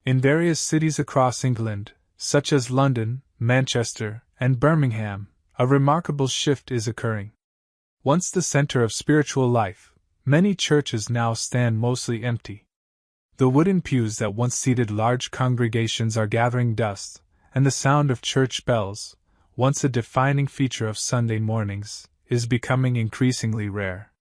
In various cities across England, such as London, Manchester, and Birmingham, a remarkable shift is occurring. Once the center of spiritual life, many churches now stand mostly empty. The wooden pews that once seated large congregations are gathering dust, and the sound of church bells, once a defining feature of Sunday mornings, is becoming increasingly rare.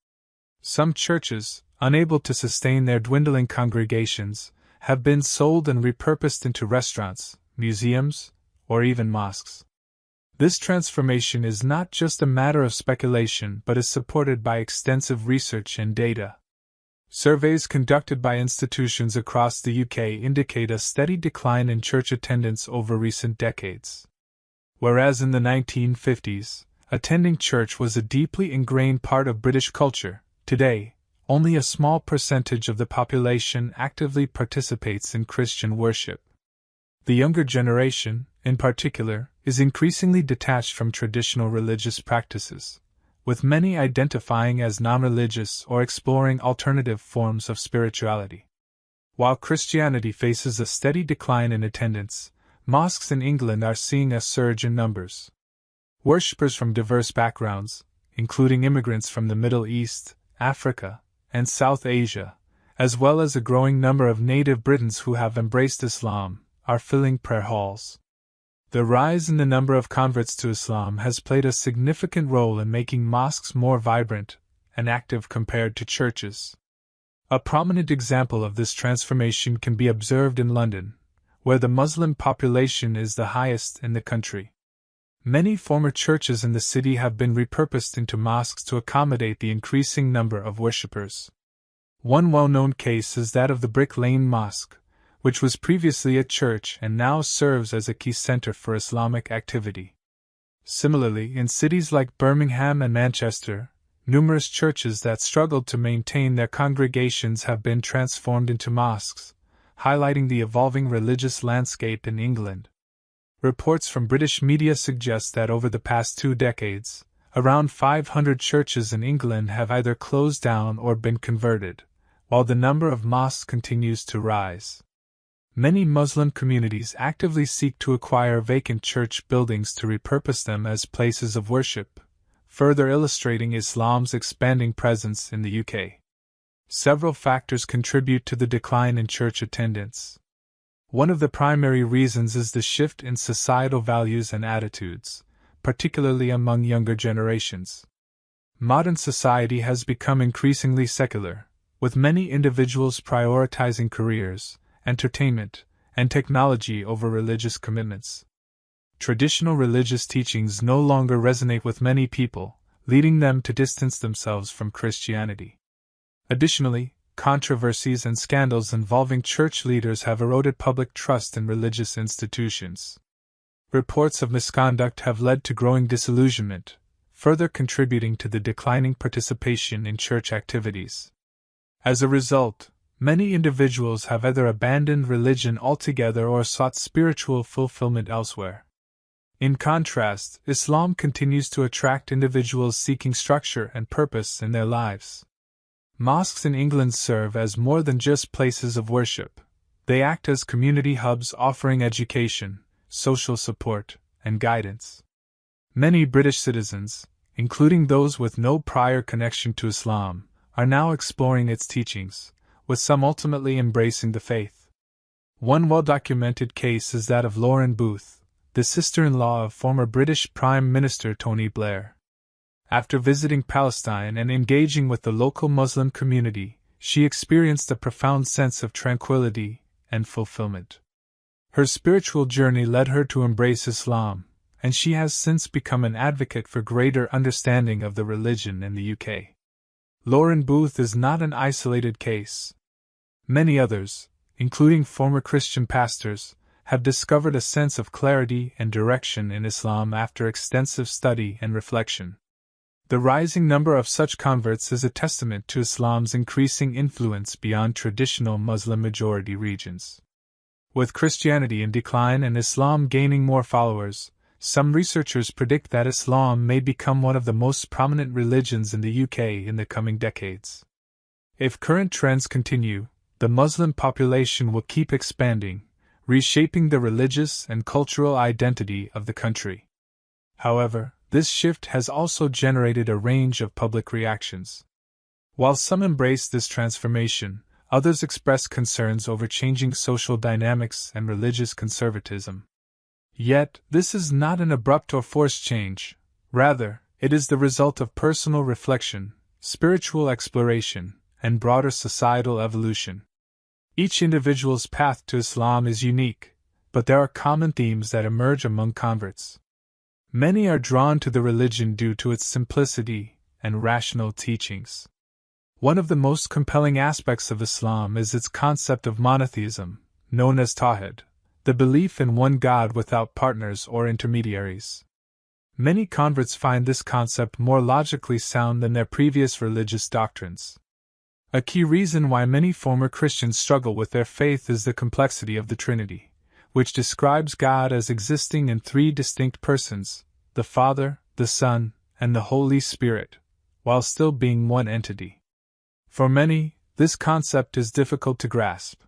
Some churches, unable to sustain their dwindling congregations, have been sold and repurposed into restaurants, museums, or even mosques. This transformation is not just a matter of speculation but is supported by extensive research and data. Surveys conducted by institutions across the UK indicate a steady decline in church attendance over recent decades. Whereas in the 1950s, attending church was a deeply ingrained part of British culture, today, only a small percentage of the population actively participates in Christian worship. The younger generation, in particular, is increasingly detached from traditional religious practices, with many identifying as non-religious or exploring alternative forms of spirituality. While Christianity faces a steady decline in attendance, mosques in England are seeing a surge in numbers. Worshippers from diverse backgrounds, including immigrants from the Middle East, Africa, and South Asia, as well as a growing number of native Britons who have embraced Islam, are filling prayer halls. The rise in the number of converts to Islam has played a significant role in making mosques more vibrant and active compared to churches. A prominent example of this transformation can be observed in London, where the Muslim population is the highest in the country. Many former churches in the city have been repurposed into mosques to accommodate the increasing number of worshippers. One well-known case is that of the Brick Lane Mosque, which was previously a church and now serves as a key center for Islamic activity. Similarly, in cities like Birmingham and Manchester, numerous churches that struggled to maintain their congregations have been transformed into mosques, highlighting the evolving religious landscape in England. Reports from British media suggest that over the past 2 decades, around 500 churches in England have either closed down or been converted, while the number of mosques continues to rise. Many Muslim communities actively seek to acquire vacant church buildings to repurpose them as places of worship, further illustrating Islam's expanding presence in the UK. Several factors contribute to the decline in church attendance. One of the primary reasons is the shift in societal values and attitudes, particularly among younger generations. Modern society has become increasingly secular, with many individuals prioritizing careers, entertainment, and technology over religious commitments. Traditional religious teachings no longer resonate with many people, leading them to distance themselves from Christianity. Additionally, controversies and scandals involving church leaders have eroded public trust in religious institutions. Reports of misconduct have led to growing disillusionment, further contributing to the declining participation in church activities. As a result, many individuals have either abandoned religion altogether or sought spiritual fulfillment elsewhere. In contrast, Islam continues to attract individuals seeking structure and purpose in their lives. Mosques in England serve as more than just places of worship. They act as community hubs offering education, social support, and guidance. Many British citizens, including those with no prior connection to Islam, are now exploring its teachings, with some ultimately embracing the faith. One well-documented case is that of Lauren Booth, the sister-in-law of former British Prime Minister Tony Blair. After visiting Palestine and engaging with the local Muslim community, she experienced a profound sense of tranquility and fulfillment. Her spiritual journey led her to embrace Islam, and she has since become an advocate for greater understanding of the religion in the UK. Lauren Booth is not an isolated case. Many others, including former Christian pastors, have discovered a sense of clarity and direction in Islam after extensive study and reflection. The rising number of such converts is a testament to Islam's increasing influence beyond traditional Muslim-majority regions. With Christianity in decline and Islam gaining more followers, some researchers predict that Islam may become one of the most prominent religions in the UK in the coming decades. If current trends continue, the Muslim population will keep expanding, reshaping the religious and cultural identity of the country. However, this shift has also generated a range of public reactions. While some embrace this transformation, others express concerns over changing social dynamics and religious conservatism. Yet, this is not an abrupt or forced change. Rather, it is the result of personal reflection, spiritual exploration, and broader societal evolution. Each individual's path to Islam is unique, but there are common themes that emerge among converts. Many are drawn to the religion due to its simplicity and rational teachings. One of the most compelling aspects of Islam is its concept of monotheism, known as Tawhid, the belief in one God without partners or intermediaries. Many converts find this concept more logically sound than their previous religious doctrines. A key reason why many former Christians struggle with their faith is the complexity of the Trinity, which describes God as existing in three distinct persons, the Father, the Son, and the Holy Spirit, while still being one entity. For many, this concept is difficult to grasp.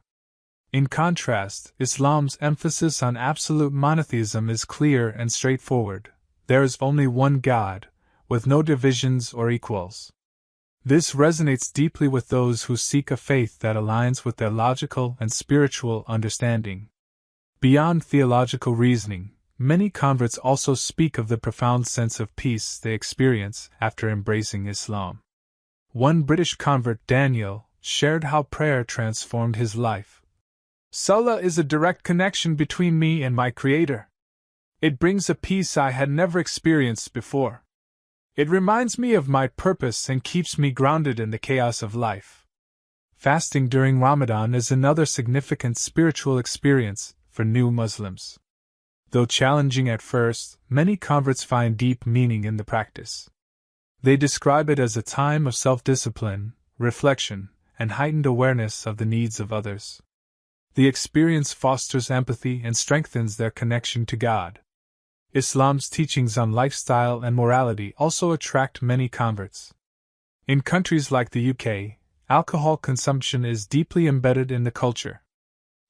In contrast, Islam's emphasis on absolute monotheism is clear and straightforward. There is only one God, with no divisions or equals. This resonates deeply with those who seek a faith that aligns with their logical and spiritual understanding. Beyond theological reasoning, many converts also speak of the profound sense of peace they experience after embracing Islam. One British convert, Daniel, shared how prayer transformed his life. Salah is a direct connection between me and my Creator. It brings a peace I had never experienced before. It reminds me of my purpose and keeps me grounded in the chaos of life. Fasting during Ramadan is another significant spiritual experience for new Muslims. Though challenging at first, many converts find deep meaning in the practice. They describe it as a time of self-discipline, reflection, and heightened awareness of the needs of others. The experience fosters empathy and strengthens their connection to God. Islam's teachings on lifestyle and morality also attract many converts. In countries like the UK, alcohol consumption is deeply embedded in the culture.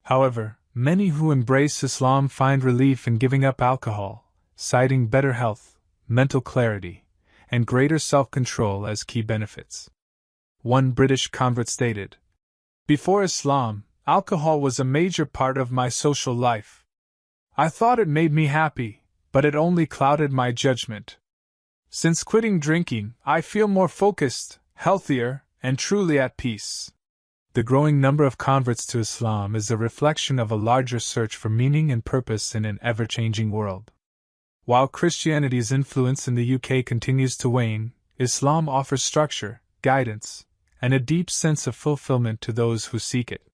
However, many who embrace Islam find relief in giving up alcohol, citing better health, mental clarity, and greater self-control as key benefits. One British convert stated, "Before Islam, alcohol was a major part of my social life. I thought it made me happy, but it only clouded my judgment. Since quitting drinking, I feel more focused, healthier, and truly at peace." The growing number of converts to Islam is a reflection of a larger search for meaning and purpose in an ever-changing world. While Christianity's influence in the UK continues to wane, Islam offers structure, guidance, and a deep sense of fulfillment to those who seek it.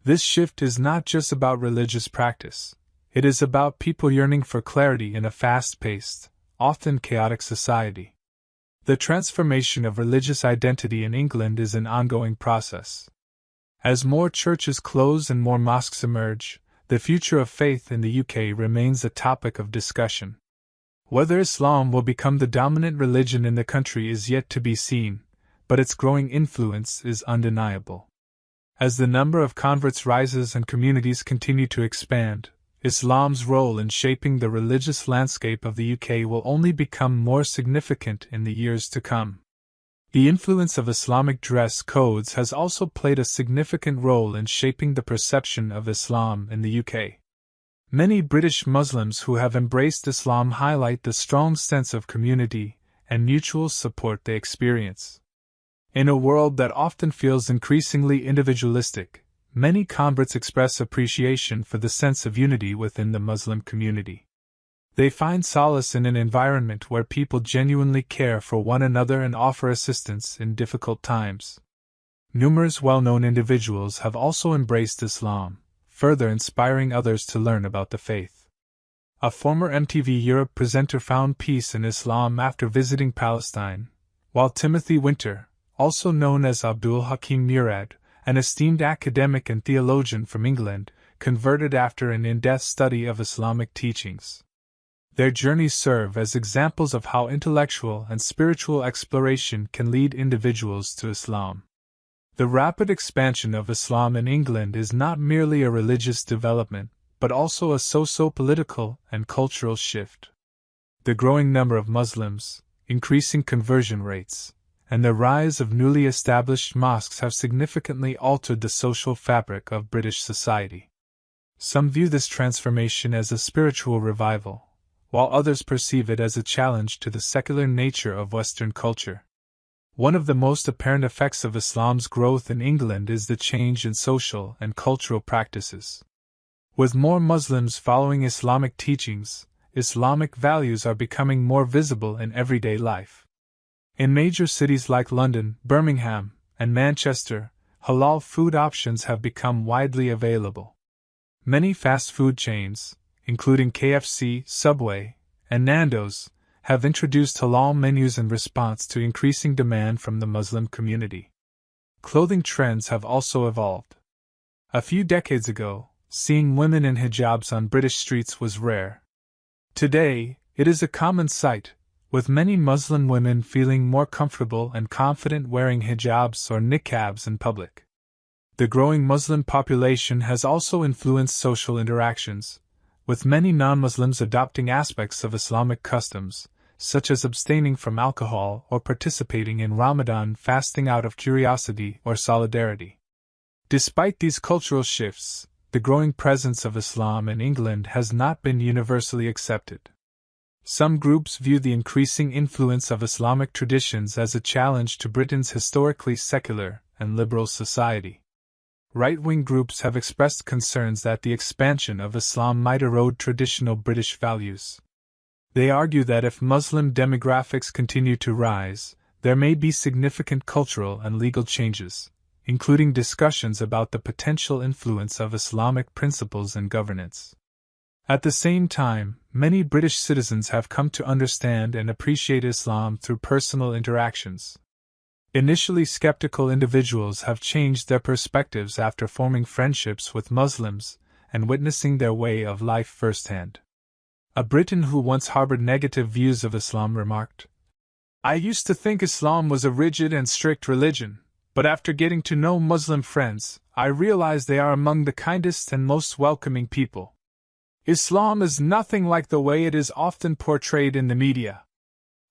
This shift is not just about religious practice. It is about people yearning for clarity in a fast-paced, often chaotic society. The transformation of religious identity in England is an ongoing process. As more churches close and more mosques emerge, the future of faith in the UK remains a topic of discussion. Whether Islam will become the dominant religion in the country is yet to be seen, but its growing influence is undeniable. As the number of converts rises and communities continue to expand, Islam's role in shaping the religious landscape of the UK will only become more significant in the years to come. The influence of Islamic dress codes has also played a significant role in shaping the perception of Islam in the UK. Many British Muslims who have embraced Islam highlight the strong sense of community and mutual support they experience. In a world that often feels increasingly individualistic, many converts express appreciation for the sense of unity within the Muslim community. They find solace in an environment where people genuinely care for one another and offer assistance in difficult times. Numerous well-known individuals have also embraced Islam, further inspiring others to learn about the faith. A former MTV Europe presenter found peace in Islam after visiting Palestine, while Timothy Winter, also known as Abdul Hakim Murad, an esteemed academic and theologian from England, converted after an in-depth study of Islamic teachings. Their journeys serve as examples of how intellectual and spiritual exploration can lead individuals to Islam. The rapid expansion of Islam in England is not merely a religious development, but also a socio-political and cultural shift. The growing number of Muslims, increasing conversion rates, and the rise of newly established mosques have significantly altered the social fabric of British society. Some view this transformation as a spiritual revival, while others perceive it as a challenge to the secular nature of Western culture. One of the most apparent effects of Islam's growth in England is the change in social and cultural practices. With more Muslims following Islamic teachings, Islamic values are becoming more visible in everyday life. In major cities like London, Birmingham, and Manchester, halal food options have become widely available. Many fast food chains, including KFC, Subway, and Nando's, have introduced halal menus in response to increasing demand from the Muslim community. Clothing trends have also evolved. A few decades ago, seeing women in hijabs on British streets was rare. Today, it is a common sight, with many Muslim women feeling more comfortable and confident wearing hijabs or niqabs in public. The growing Muslim population has also influenced social interactions, with many non-Muslims adopting aspects of Islamic customs, such as abstaining from alcohol or participating in Ramadan fasting out of curiosity or solidarity. Despite these cultural shifts, the growing presence of Islam in England has not been universally accepted. Some groups view the increasing influence of Islamic traditions as a challenge to Britain's historically secular and liberal society. Right-wing groups have expressed concerns that the expansion of Islam might erode traditional British values. They argue that if Muslim demographics continue to rise, there may be significant cultural and legal changes, including discussions about the potential influence of Islamic principles in governance. At the same time, many British citizens have come to understand and appreciate Islam through personal interactions. Initially skeptical individuals have changed their perspectives after forming friendships with Muslims and witnessing their way of life firsthand. A Briton who once harbored negative views of Islam remarked, "I used to think Islam was a rigid and strict religion, but after getting to know Muslim friends, I realized they are among the kindest and most welcoming people. Islam is nothing like the way it is often portrayed in the media."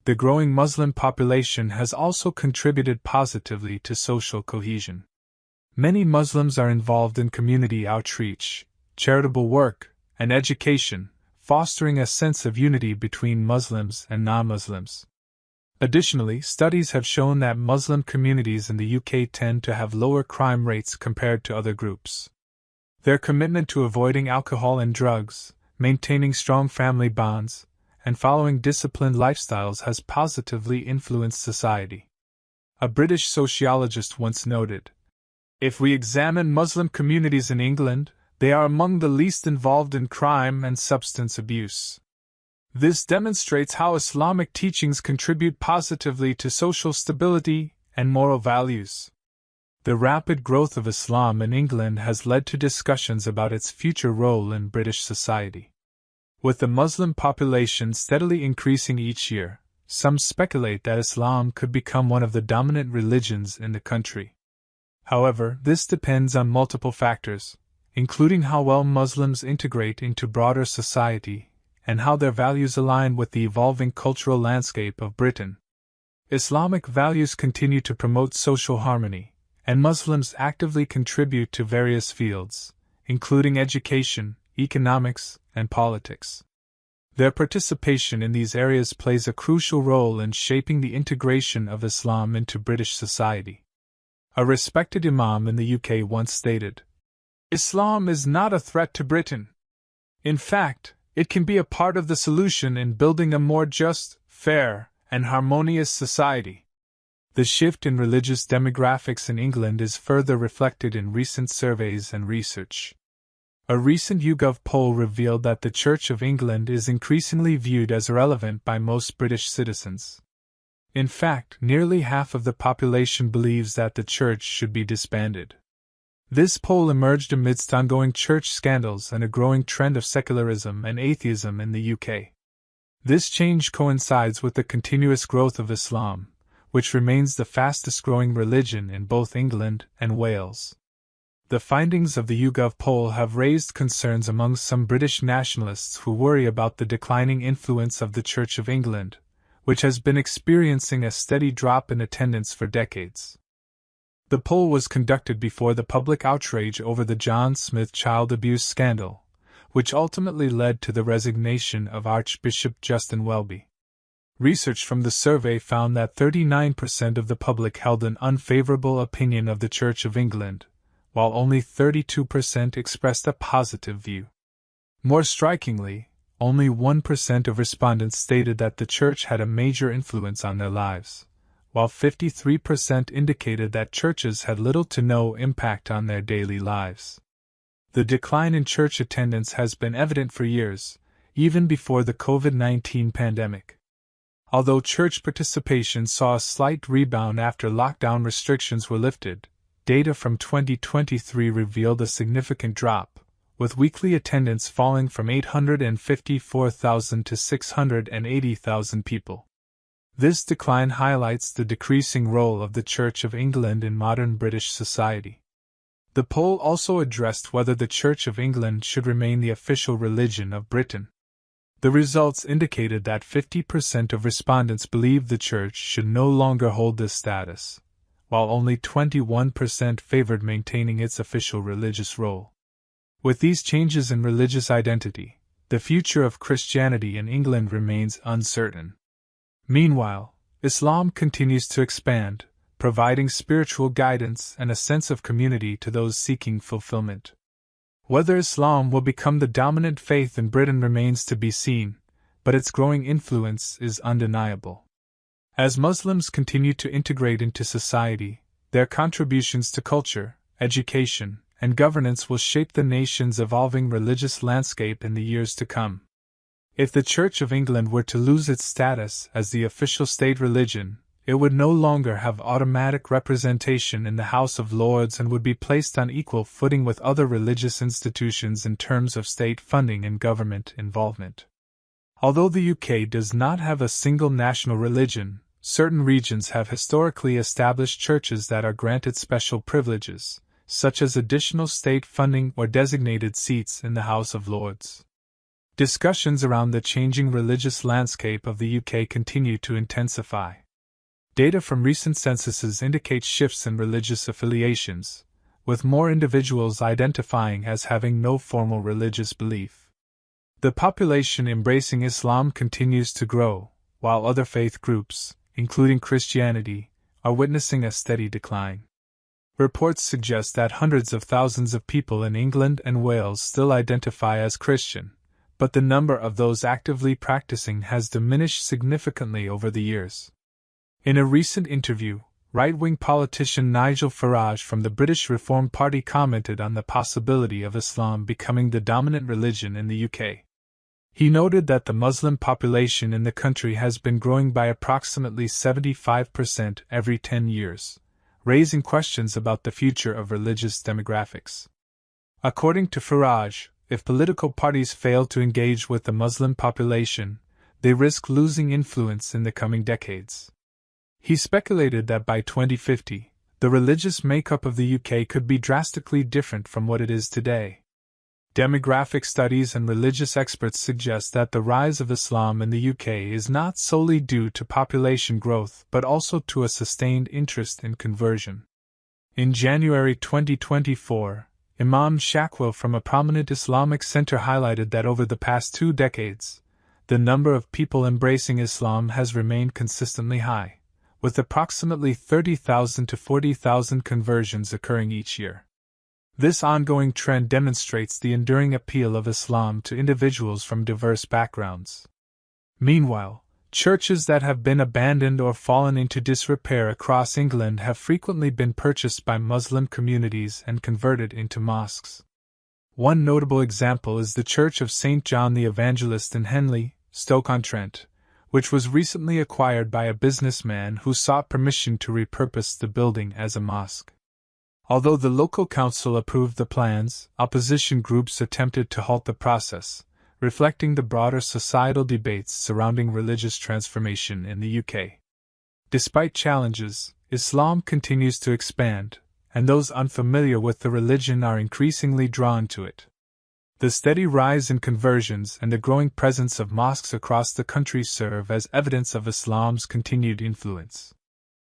The growing Muslim population has also contributed positively to social cohesion. Many Muslims are involved in community outreach, charitable work, and education, fostering a sense of unity between Muslims and non-Muslims. Additionally, studies have shown that Muslim communities in the UK tend to have lower crime rates compared to other groups. Their commitment to avoiding alcohol and drugs, maintaining strong family bonds, and following disciplined lifestyles has positively influenced society. A British sociologist once noted, "If we examine Muslim communities in England, they are among the least involved in crime and substance abuse." This demonstrates how Islamic teachings contribute positively to social stability and moral values. The rapid growth of Islam in England has led to discussions about its future role in British society. With the Muslim population steadily increasing each year, some speculate that Islam could become one of the dominant religions in the country. However, this depends on multiple factors, including how well Muslims integrate into broader society and how their values align with the evolving cultural landscape of Britain. Islamic values continue to promote social harmony, and Muslims actively contribute to various fields, including education, economics, and politics. Their participation in these areas plays a crucial role in shaping the integration of Islam into British society. A respected imam in the UK once stated, "Islam is not a threat to Britain. In fact, it can be a part of the solution in building a more just, fair, and harmonious society." The shift in religious demographics in England is further reflected in recent surveys and research. A recent YouGov poll revealed that the Church of England is increasingly viewed as irrelevant by most British citizens. In fact, nearly half of the population believes that the Church should be disbanded. This poll emerged amidst ongoing church scandals and a growing trend of secularism and atheism in the UK. This change coincides with the continuous growth of Islam, which remains the fastest-growing religion in both England and Wales. The findings of the YouGov poll have raised concerns among some British nationalists who worry about the declining influence of the Church of England, which has been experiencing a steady drop in attendance for decades. The poll was conducted before the public outrage over the John Smith child abuse scandal, which ultimately led to the resignation of Archbishop Justin Welby. Research from the survey found that 39% of the public held an unfavorable opinion of the Church of England, while only 32% expressed a positive view. More strikingly, only 1% of respondents stated that the Church had a major influence on their lives, while 53% indicated that churches had little to no impact on their daily lives. The decline in church attendance has been evident for years, even before the COVID-19 pandemic. Although church participation saw a slight rebound after lockdown restrictions were lifted, data from 2023 revealed a significant drop, with weekly attendance falling from 854,000 to 680,000 people. This decline highlights the decreasing role of the Church of England in modern British society. The poll also addressed whether the Church of England should remain the official religion of Britain. The results indicated that 50% of respondents believed the Church should no longer hold this status, while only 21% favored maintaining its official religious role. With these changes in religious identity, the future of Christianity in England remains uncertain. Meanwhile, Islam continues to expand, providing spiritual guidance and a sense of community to those seeking fulfillment. Whether Islam will become the dominant faith in Britain remains to be seen, but its growing influence is undeniable. As Muslims continue to integrate into society, their contributions to culture, education, and governance will shape the nation's evolving religious landscape in the years to come. If the Church of England were to lose its status as the official state religion, it would no longer have automatic representation in the House of Lords and would be placed on equal footing with other religious institutions in terms of state funding and government involvement. Although the UK does not have a single national religion, certain regions have historically established churches that are granted special privileges, such as additional state funding or designated seats in the House of Lords. Discussions around the changing religious landscape of the UK continue to intensify. Data from recent censuses indicate shifts in religious affiliations, with more individuals identifying as having no formal religious belief. The population embracing Islam continues to grow, while other faith groups, including Christianity, are witnessing a steady decline. Reports suggest that hundreds of thousands of people in England and Wales still identify as Christian, but the number of those actively practicing has diminished significantly over the years. In a recent interview, right-wing politician Nigel Farage from the British Reform Party commented on the possibility of Islam becoming the dominant religion in the UK. He noted that the Muslim population in the country has been growing by approximately 75% every 10 years, raising questions about the future of religious demographics. According to Farage, if political parties fail to engage with the Muslim population, they risk losing influence in the coming decades. He speculated that by 2050, the religious makeup of the UK could be drastically different from what it is today. Demographic studies and religious experts suggest that the rise of Islam in the UK is not solely due to population growth but also to a sustained interest in conversion. In January 2024, Imam Shakwil from a prominent Islamic center highlighted that over the past 2 decades, the number of people embracing Islam has remained consistently high, with approximately 30,000 to 40,000 conversions occurring each year. This ongoing trend demonstrates the enduring appeal of Islam to individuals from diverse backgrounds. Meanwhile, churches that have been abandoned or fallen into disrepair across England have frequently been purchased by Muslim communities and converted into mosques. One notable example is the Church of St. John the Evangelist in Henley, Stoke-on-Trent, which was recently acquired by a businessman who sought permission to repurpose the building as a mosque. Although the local council approved the plans, opposition groups attempted to halt the process, reflecting the broader societal debates surrounding religious transformation in the UK. Despite challenges, Islam continues to expand, and those unfamiliar with the religion are increasingly drawn to it. The steady rise in conversions and the growing presence of mosques across the country serve as evidence of Islam's continued influence.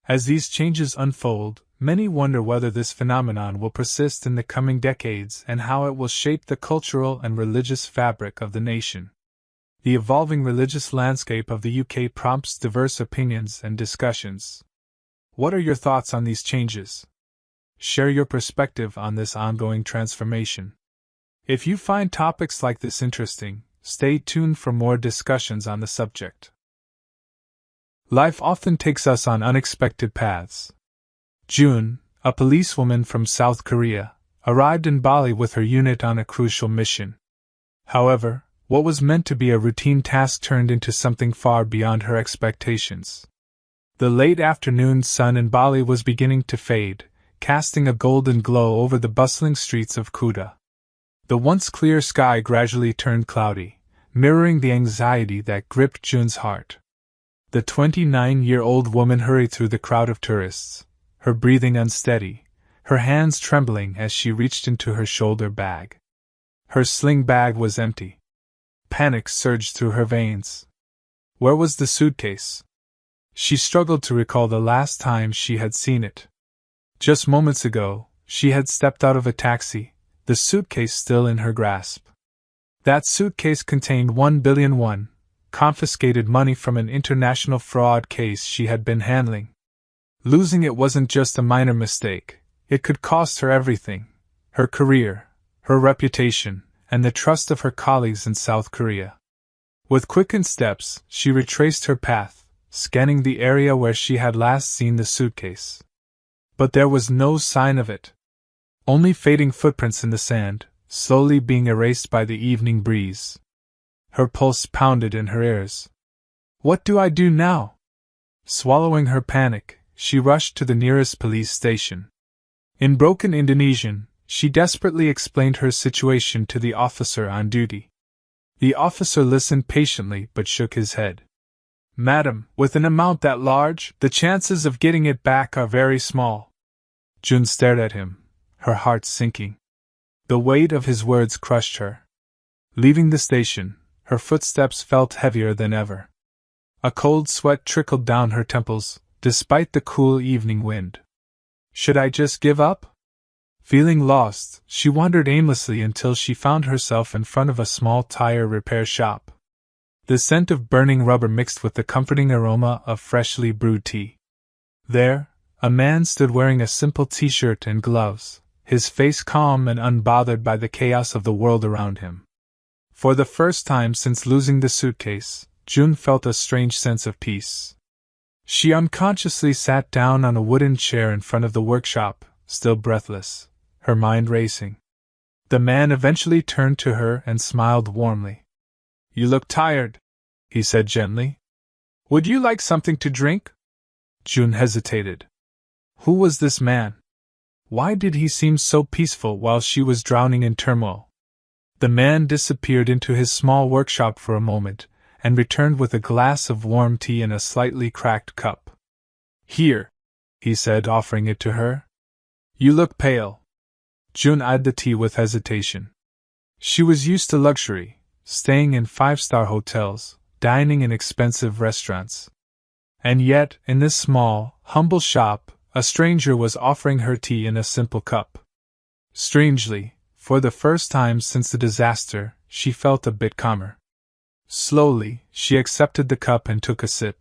As these changes unfold, many wonder whether this phenomenon will persist in the coming decades and how it will shape the cultural and religious fabric of the nation. The evolving religious landscape of the UK prompts diverse opinions and discussions. What are your thoughts on these changes? Share your perspective on this ongoing transformation. If you find topics like this interesting, stay tuned for more discussions on the subject. Life often takes us on unexpected paths. June, a policewoman from South Korea, arrived in Bali with her unit on a crucial mission. However, what was meant to be a routine task turned into something far beyond her expectations. The late afternoon sun in Bali was beginning to fade, casting a golden glow over the bustling streets of Kuta. The once clear sky gradually turned cloudy, mirroring the anxiety that gripped June's heart. The 29-year-old woman hurried through the crowd of tourists, her breathing unsteady, her hands trembling as she reached into her shoulder bag. Her sling bag was empty. Panic surged through her veins. Where was the suitcase? She struggled to recall the last time she had seen it. Just moments ago, she had stepped out of a taxi, the suitcase still in her grasp. That suitcase contained 1 billion won, confiscated money from an international fraud case she had been handling. Losing it wasn't just a minor mistake, it could cost her everything: her career, her reputation, and the trust of her colleagues in South Korea. With quickened steps, she retraced her path, scanning the area where she had last seen the suitcase. But there was no sign of it. Only fading footprints in the sand, slowly being erased by the evening breeze. Her pulse pounded in her ears. What do I do now? Swallowing her panic, she rushed to the nearest police station. In broken Indonesian, she desperately explained her situation to the officer on duty. The officer listened patiently but shook his head. Madam, with an amount that large, the chances of getting it back are very small. June stared at him, her heart sinking. The weight of his words crushed her. Leaving the station, her footsteps felt heavier than ever. A cold sweat trickled down her temples, despite the cool evening wind. Should I just give up? Feeling lost, she wandered aimlessly until she found herself in front of a small tire repair shop. The scent of burning rubber mixed with the comforting aroma of freshly brewed tea. There, a man stood wearing a simple t-shirt and gloves, his face calm and unbothered by the chaos of the world around him. For the first time since losing the suitcase, June felt a strange sense of peace. She unconsciously sat down on a wooden chair in front of the workshop, still breathless, her mind racing. The man eventually turned to her and smiled warmly. You look tired, he said gently. Would you like something to drink? June hesitated. Who was this man? Why did he seem so peaceful while she was drowning in turmoil? The man disappeared into his small workshop for a moment, and returned with a glass of warm tea in a slightly cracked cup. Here, he said, offering it to her. You look pale. June eyed the tea with hesitation. She was used to luxury, staying in five-star hotels, dining in expensive restaurants. And yet, in this small, humble shop, a stranger was offering her tea in a simple cup. Strangely, for the first time since the disaster, she felt a bit calmer. Slowly, she accepted the cup and took a sip.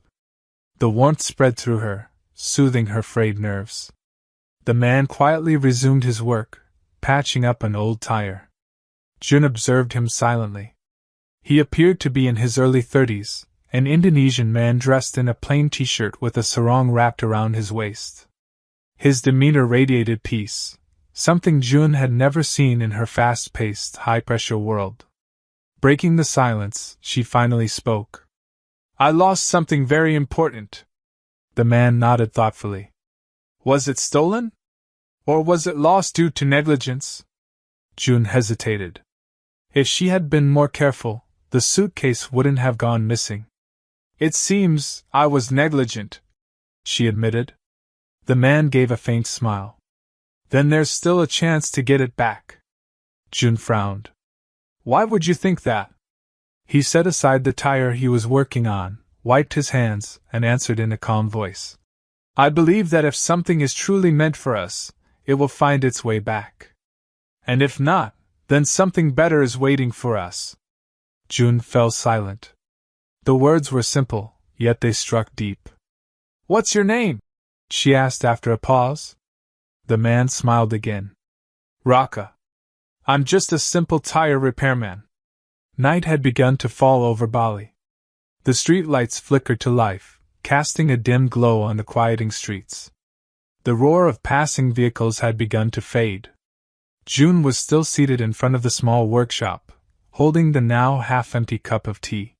The warmth spread through her, soothing her frayed nerves. The man quietly resumed his work, patching up an old tire. June observed him silently. He appeared to be in his early 30s, an Indonesian man dressed in a plain t-shirt with a sarong wrapped around his waist. His demeanor radiated peace, something June had never seen in her fast-paced, high-pressure world. Breaking the silence, she finally spoke. I lost something very important. The man nodded thoughtfully. Was it stolen? Or was it lost due to negligence? June hesitated. If she had been more careful, the suitcase wouldn't have gone missing. It seems I was negligent, she admitted. The man gave a faint smile. Then there's still a chance to get it back. June frowned. Why would you think that? He set aside the tire he was working on, wiped his hands, and answered in a calm voice. I believe that if something is truly meant for us, it will find its way back. And if not, then something better is waiting for us. June fell silent. The words were simple, yet they struck deep. What's your name? She asked after a pause. The man smiled again. Raka. I'm just a simple tire repairman. Night had begun to fall over Bali. The street lights flickered to life, casting a dim glow on the quieting streets. The roar of passing vehicles had begun to fade. June was still seated in front of the small workshop, holding the now half-empty cup of tea.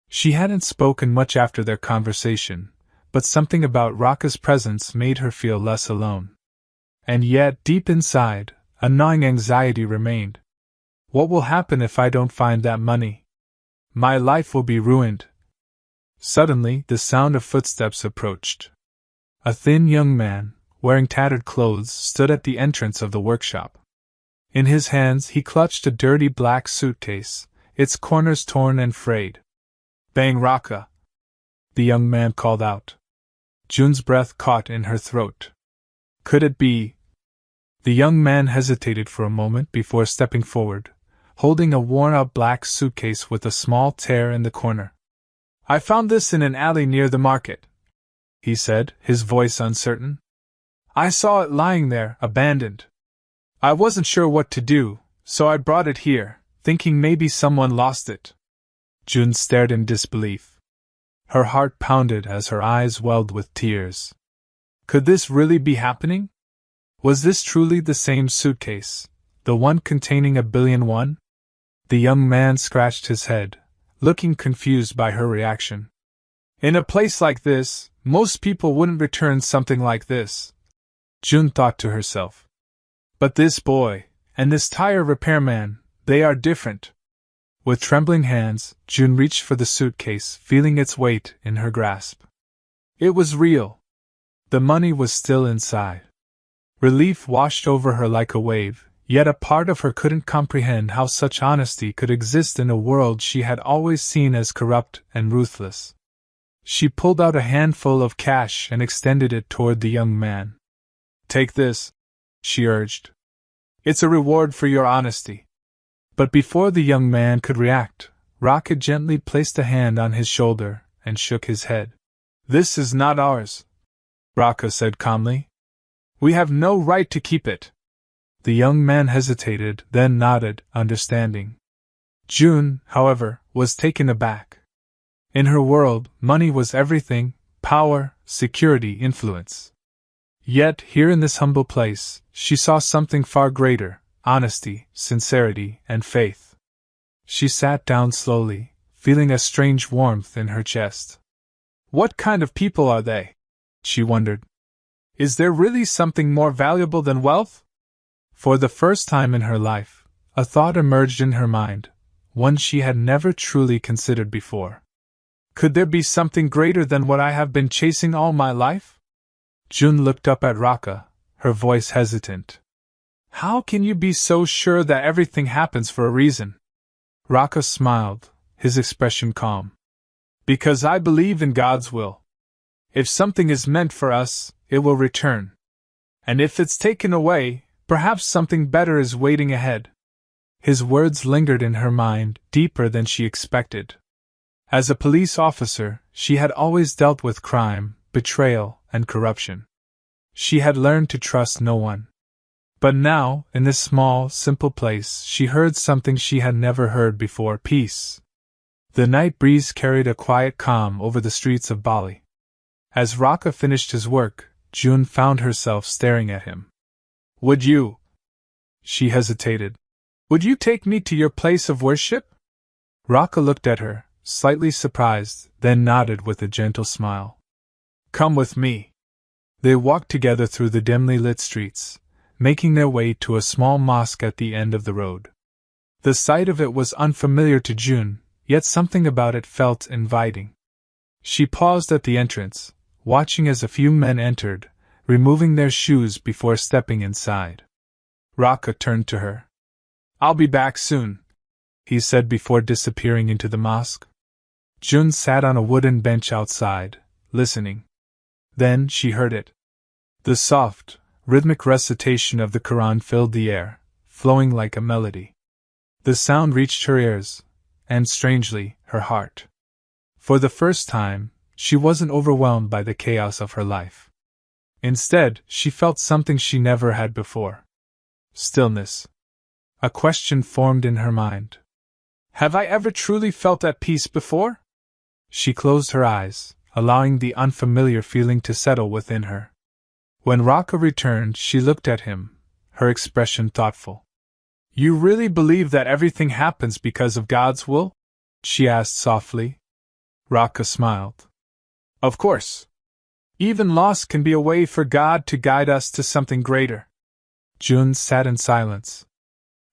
She hadn't spoken much after their conversation, but something about Raka's presence made her feel less alone. And yet, deep inside, a gnawing anxiety remained. What will happen if I don't find that money? My life will be ruined. Suddenly, the sound of footsteps approached. A thin young man, wearing tattered clothes, stood at the entrance of the workshop. In his hands he clutched a dirty black suitcase, its corners torn and frayed. Bang, Raka! The young man called out. June's breath caught in her throat. Could it be? The young man hesitated for a moment before stepping forward, holding a worn-out black suitcase with a small tear in the corner. I found this in an alley near the market, he said, his voice uncertain. I saw it lying there, abandoned. I wasn't sure what to do, so I brought it here, thinking maybe someone lost it. June stared in disbelief. Her heart pounded as her eyes welled with tears. Could this really be happening? Was this truly the same suitcase, the one containing $1 billion? The young man scratched his head, looking confused by her reaction. In a place like this, most people wouldn't return something like this, June thought to herself. But this boy, and this tire repairman, they are different. With trembling hands, June reached for the suitcase, feeling its weight in her grasp. It was real. The money was still inside. Relief washed over her like a wave, yet a part of her couldn't comprehend how such honesty could exist in a world she had always seen as corrupt and ruthless. She pulled out a handful of cash and extended it toward the young man. Take this, she urged. It's a reward for your honesty. But before the young man could react, Raka gently placed a hand on his shoulder and shook his head. This is not ours, Raka said calmly. We have no right to keep it. The young man hesitated, then nodded, understanding. June, however, was taken aback. In her world, money was everything: power, security, influence. Yet, here in this humble place, she saw something far greater: honesty, sincerity, and faith. She sat down slowly, feeling a strange warmth in her chest. What kind of people are they? She wondered. Is there really something more valuable than wealth? For the first time in her life, a thought emerged in her mind, one she had never truly considered before. Could there be something greater than what I have been chasing all my life? June looked up at Raka, her voice hesitant. How can you be so sure that everything happens for a reason? Raka smiled, his expression calm. Because I believe in God's will. If something is meant for us, it will return. And if it's taken away, perhaps something better is waiting ahead. His words lingered in her mind, deeper than she expected. As a police officer, she had always dealt with crime, betrayal, and corruption. She had learned to trust no one. But now, in this small, simple place, she heard something she had never heard before: peace. The night breeze carried a quiet calm over the streets of Bali. As Raka finished his work, June found herself staring at him. Would you? She hesitated. Would you take me to your place of worship? Raka looked at her, slightly surprised, then nodded with a gentle smile. Come with me. They walked together through the dimly lit streets, making their way to a small mosque at the end of the road. The sight of it was unfamiliar to June, yet something about it felt inviting. She paused at the entrance, watching as a few men entered, removing their shoes before stepping inside. Raka turned to her. "I'll be back soon," he said before disappearing into the mosque. June sat on a wooden bench outside, listening. Then she heard it. The soft, rhythmic recitation of the Qur'an filled the air, flowing like a melody. The sound reached her ears, and strangely, her heart. For the first time, she wasn't overwhelmed by the chaos of her life. Instead, she felt something she never had before. Stillness. A question formed in her mind. Have I ever truly felt at peace before? She closed her eyes, allowing the unfamiliar feeling to settle within her. When Raka returned, she looked at him, her expression thoughtful. You really believe that everything happens because of God's will? She asked softly. Raka smiled. Of course. Even loss can be a way for God to guide us to something greater. June sat in silence.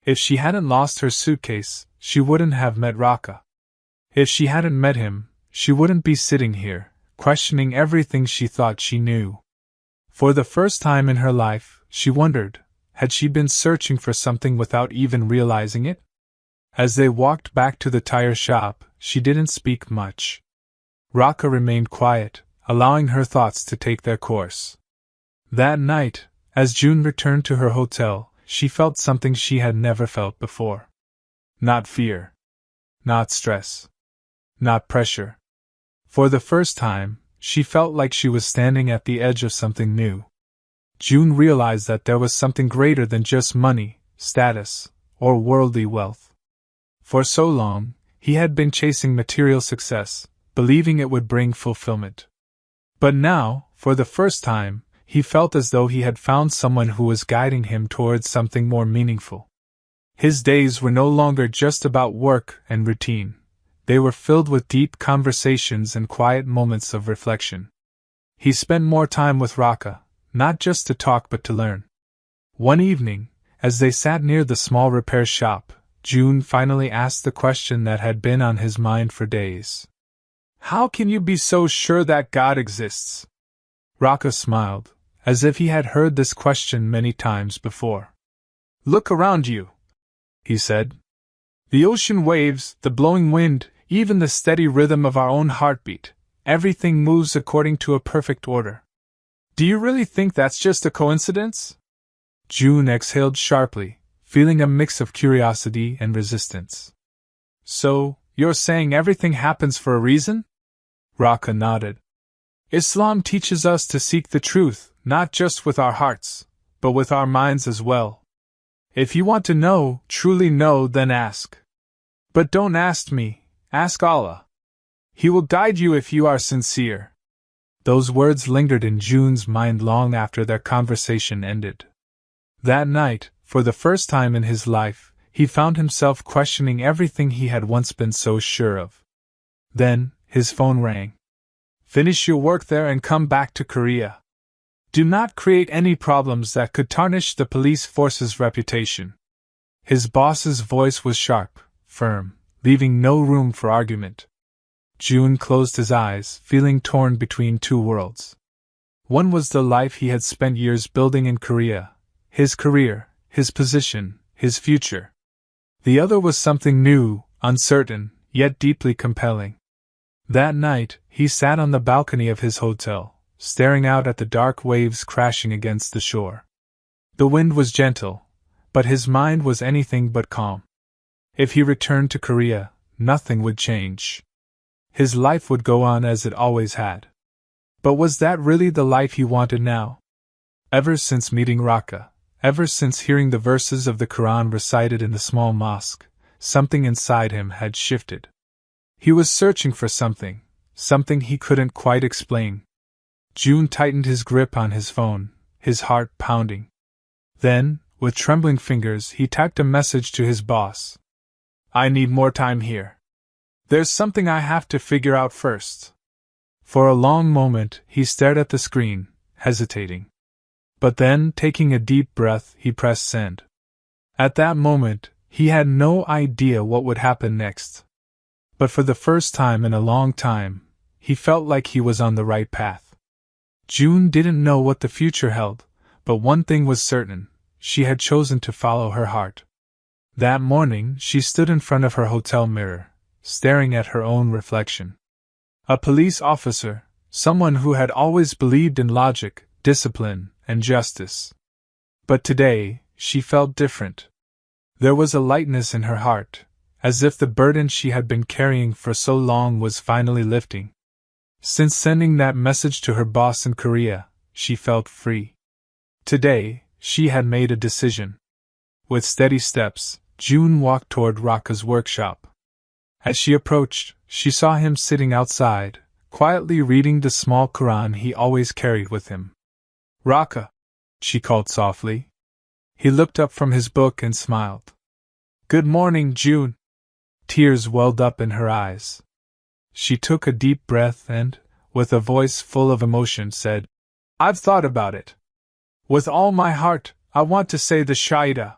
If she hadn't lost her suitcase, she wouldn't have met Raka. If she hadn't met him, she wouldn't be sitting here, questioning everything she thought she knew. For the first time in her life, she wondered, had she been searching for something without even realizing it? As they walked back to the tire shop, she didn't speak much. Raka remained quiet, allowing her thoughts to take their course. That night, as June returned to her hotel, she felt something she had never felt before. Not fear. Not stress. Not pressure. For the first time, she felt like she was standing at the edge of something new. June realized that there was something greater than just money, status, or worldly wealth. For so long, he had been chasing material success, believing it would bring fulfillment. But now, for the first time, he felt as though he had found someone who was guiding him towards something more meaningful. His days were no longer just about work and routine. They were filled with deep conversations and quiet moments of reflection. He spent more time with Raka, not just to talk but to learn. One evening, as they sat near the small repair shop, June finally asked the question that had been on his mind for days. How can you be so sure that God exists? Raka smiled, as if he had heard this question many times before. Look around you, he said. The ocean waves, the blowing wind, even the steady rhythm of our own heartbeat, everything moves according to a perfect order. Do you really think that's just a coincidence? June exhaled sharply, feeling a mix of curiosity and resistance. So, you're saying everything happens for a reason? Raka nodded. Islam teaches us to seek the truth, not just with our hearts, but with our minds as well. If you want to know, truly know, then ask. But don't ask me, ask Allah. He will guide you if you are sincere. Those words lingered in June's mind long after their conversation ended. That night, for the first time in his life, he found himself questioning everything he had once been so sure of. Then, his phone rang. Finish your work there and come back to Korea. Do not create any problems that could tarnish the police force's reputation. His boss's voice was sharp, firm, leaving no room for argument. June closed his eyes, feeling torn between two worlds. One was the life he had spent years building in Korea, his career, his position, his future. The other was something new, uncertain, yet deeply compelling. That night, he sat on the balcony of his hotel, staring out at the dark waves crashing against the shore. The wind was gentle, but his mind was anything but calm. If he returned to Korea, nothing would change. His life would go on as it always had. But was that really the life he wanted now? Ever since meeting Raka, ever since hearing the verses of the Qur'an recited in the small mosque, something inside him had shifted. He was searching for something he couldn't quite explain. June tightened his grip on his phone, his heart pounding. Then, with trembling fingers, he typed a message to his boss. I need more time here. There's something I have to figure out first. For a long moment, he stared at the screen, hesitating. But then, taking a deep breath, he pressed send. At that moment, he had no idea what would happen next. But for the first time in a long time, he felt like he was on the right path. June didn't know what the future held, but one thing was certain: she had chosen to follow her heart. That morning, she stood in front of her hotel mirror, staring at her own reflection. A police officer, someone who had always believed in logic, discipline, and justice. But today, she felt different. There was a lightness in her heart, as if the burden she had been carrying for so long was finally lifting. Since sending that message to her boss in Korea, she felt free. Today, she had made a decision. With steady steps, June walked toward Raka's workshop. As she approached, she saw him sitting outside, quietly reading the small Qur'an he always carried with him. "Raka," she called softly. He looked up from his book and smiled. "Good morning, June." Tears welled up in her eyes. She took a deep breath and, with a voice full of emotion, said, "I've thought about it. With all my heart, I want to say the Shahida."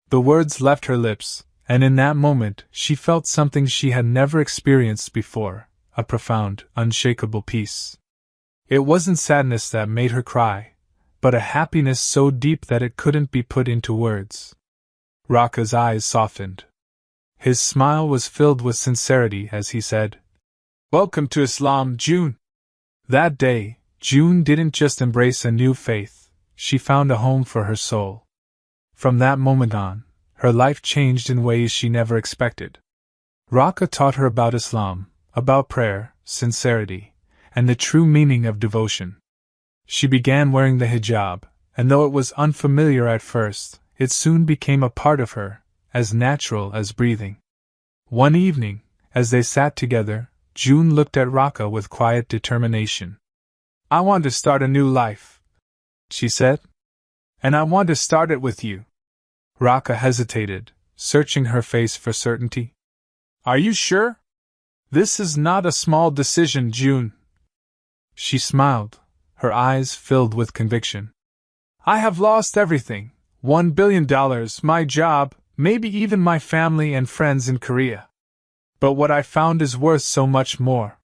The words left her lips, and in that moment she felt something she had never experienced before, a profound, unshakable peace. It wasn't sadness that made her cry, but a happiness so deep that it couldn't be put into words. Raka's eyes softened. His smile was filled with sincerity as he said, "Welcome to Islam, June." That day, June didn't just embrace a new faith, she found a home for her soul. From that moment on, her life changed in ways she never expected. Raka taught her about Islam, about prayer, sincerity, and the true meaning of devotion. She began wearing the hijab, and though it was unfamiliar at first, it soon became a part of her, as natural as breathing. One evening, as they sat together, June looked at Raka with quiet determination. "I want to start a new life," she said. "And I want to start it with you." Raka hesitated, searching her face for certainty. "Are you sure? This is not a small decision, June." She smiled, her eyes filled with conviction. "I have lost everything, $1 billion, my job, maybe even my family and friends in Korea. But what I found is worth so much more.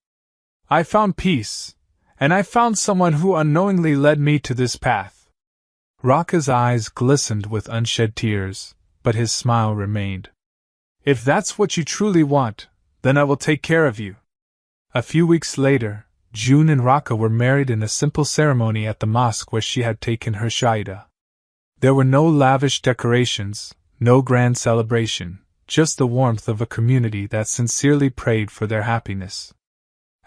I found peace, and I found someone who unknowingly led me to this path." Raka's eyes glistened with unshed tears, but his smile remained. "If that's what you truly want, then I will take care of you." A few weeks later, June and Raka were married in a simple ceremony at the mosque where she had taken her Shahida. There were no lavish decorations, no grand celebration, just the warmth of a community that sincerely prayed for their happiness.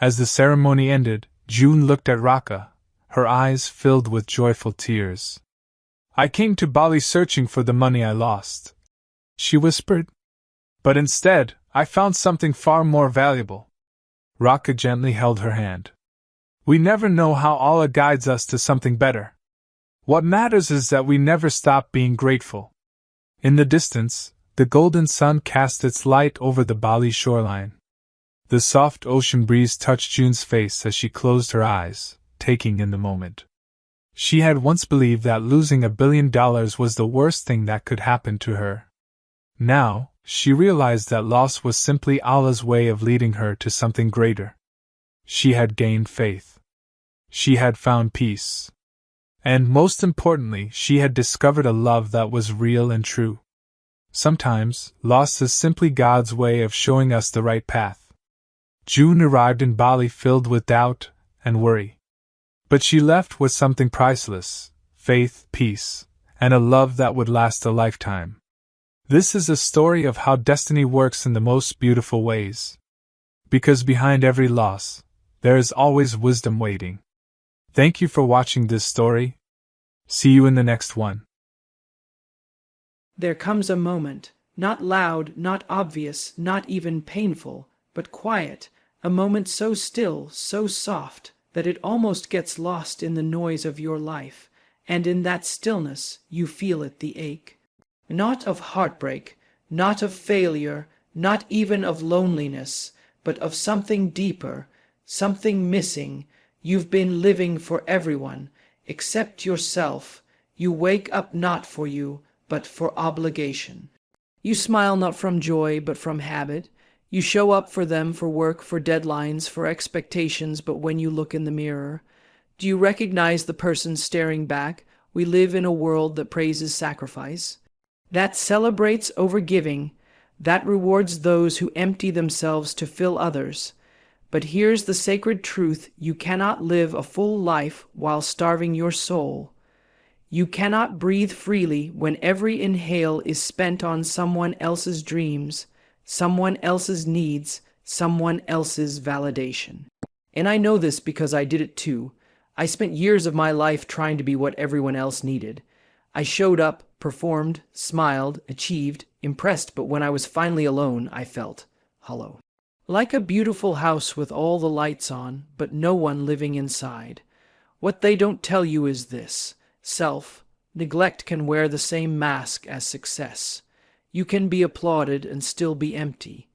As the ceremony ended, June looked at Raka, her eyes filled with joyful tears. "I came to Bali searching for the money I lost," she whispered. "But instead, I found something far more valuable." Raka gently held her hand. "We never know how Allah guides us to something better. What matters is that we never stop being grateful." In the distance, the golden sun cast its light over the Bali shoreline. The soft ocean breeze touched June's face as she closed her eyes, taking in the moment. She had once believed that losing $1 billion was the worst thing that could happen to her. Now, she realized that loss was simply Allah's way of leading her to something greater. She had gained faith. She had found peace. And most importantly, she had discovered a love that was real and true. Sometimes, loss is simply God's way of showing us the right path. June arrived in Bali filled with doubt and worry. But she left with something priceless: faith, peace, and a love that would last a lifetime. This is a story of how destiny works in the most beautiful ways. Because behind every loss, there is always wisdom waiting. Thank you for watching this story. See you in the next one. There comes a moment, not loud, not obvious, not even painful, but quiet, a moment so still, so soft, that it almost gets lost in the noise of your life, and in that stillness you feel it, the ache. Not of heartbreak, not of failure, not even of loneliness, but of something deeper, something missing. You've been living for everyone, except yourself. You wake up not for you, but for obligation. You smile not from joy, but from habit. You show up for them, for work, for deadlines, for expectations, but when you look in the mirror, Do you recognize the person staring back? We live in a world that praises sacrifice, that celebrates overgiving, that rewards those who empty themselves to fill others. But here's the sacred truth: you cannot live a full life while starving your soul. You cannot breathe freely when every inhale is spent on someone else's dreams, someone else's needs, someone else's validation. And I know this because I did it too. I spent years of my life trying to be what everyone else needed. I showed up, performed, smiled, achieved, impressed, but when I was finally alone, I felt hollow. Like a beautiful house with all the lights on, but no one living inside. What they don't tell you is this: neglect can wear the same mask as success. You can be applauded and still be empty.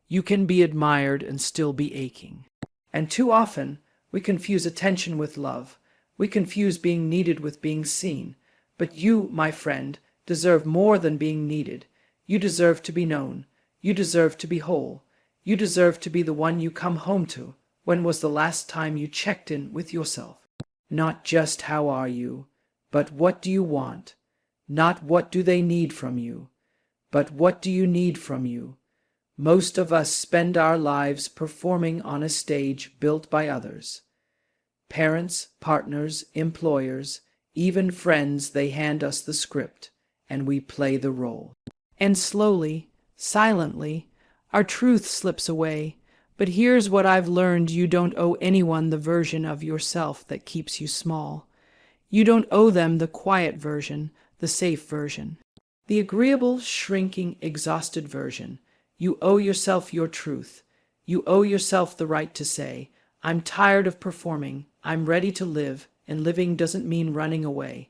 You can be admired and still be aching. And too often, we confuse attention with love. We confuse being needed with being seen. But you, my friend, deserve more than being needed. You deserve to be known. You deserve to be whole. You deserve to be the one you come home to. When was the last time you checked in with yourself? Not just how are you, but what do you want? Not what do they need from you, but what do you need from you? Most of us spend our lives performing on a stage built by others. Parents, partners, employers, even friends, they hand us the script, and we play the role. And slowly, silently, our truth slips away. But here's what I've learned: you don't owe anyone the version of yourself that keeps you small. You don't owe them the quiet version, the safe version, the agreeable, shrinking, exhausted version. You owe yourself your truth. You owe yourself the right to say, I'm tired of performing, I'm ready to live, and living doesn't mean running away.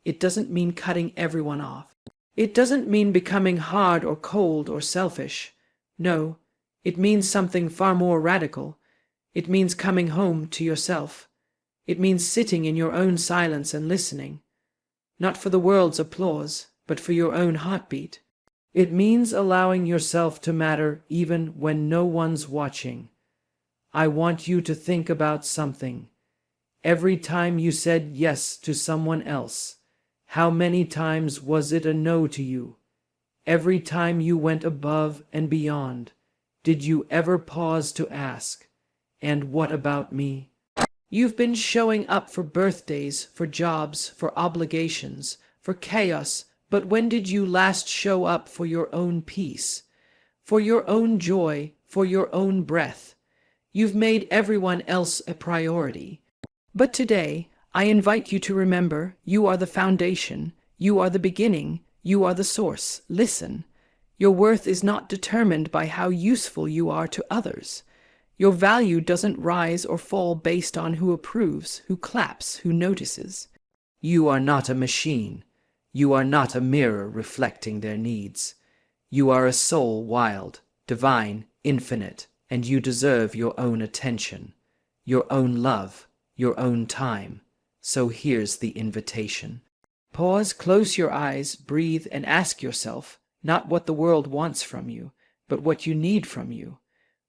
It doesn't mean cutting everyone off. It doesn't mean becoming hard or cold or selfish. No, it means something far more radical. It means coming home to yourself. It means sitting in your own silence and listening, not for the world's applause, but for your own heartbeat. It means allowing yourself to matter even when no one's watching. I want you to think about something. Every time you said yes to someone else, how many times was it a no to you? Every time you went above and beyond, did you ever pause to ask, and what about me? You've been showing up for birthdays, for jobs, for obligations, for chaos, but when did you last show up for your own peace, for your own joy, for your own breath? You've made everyone else a priority. But today, I invite you to remember, you are the foundation, you are the beginning, you are the source. Listen, your worth is not determined by how useful you are to others. Your value doesn't rise or fall based on who approves, who claps, who notices. You are not a machine. You are not a mirror reflecting their needs. You are a soul wild, divine, infinite, and you deserve your own attention, your own love, your own time. So here's the invitation. Pause, close your eyes, breathe, and ask yourself, not what the world wants from you, but what you need from you.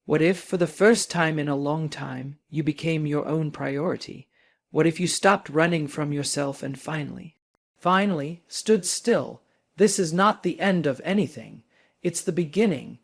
What if, for the first time in a long time, you became your own priority? What if you stopped running from yourself and finally stood still? This is not the end of anything. It's the beginning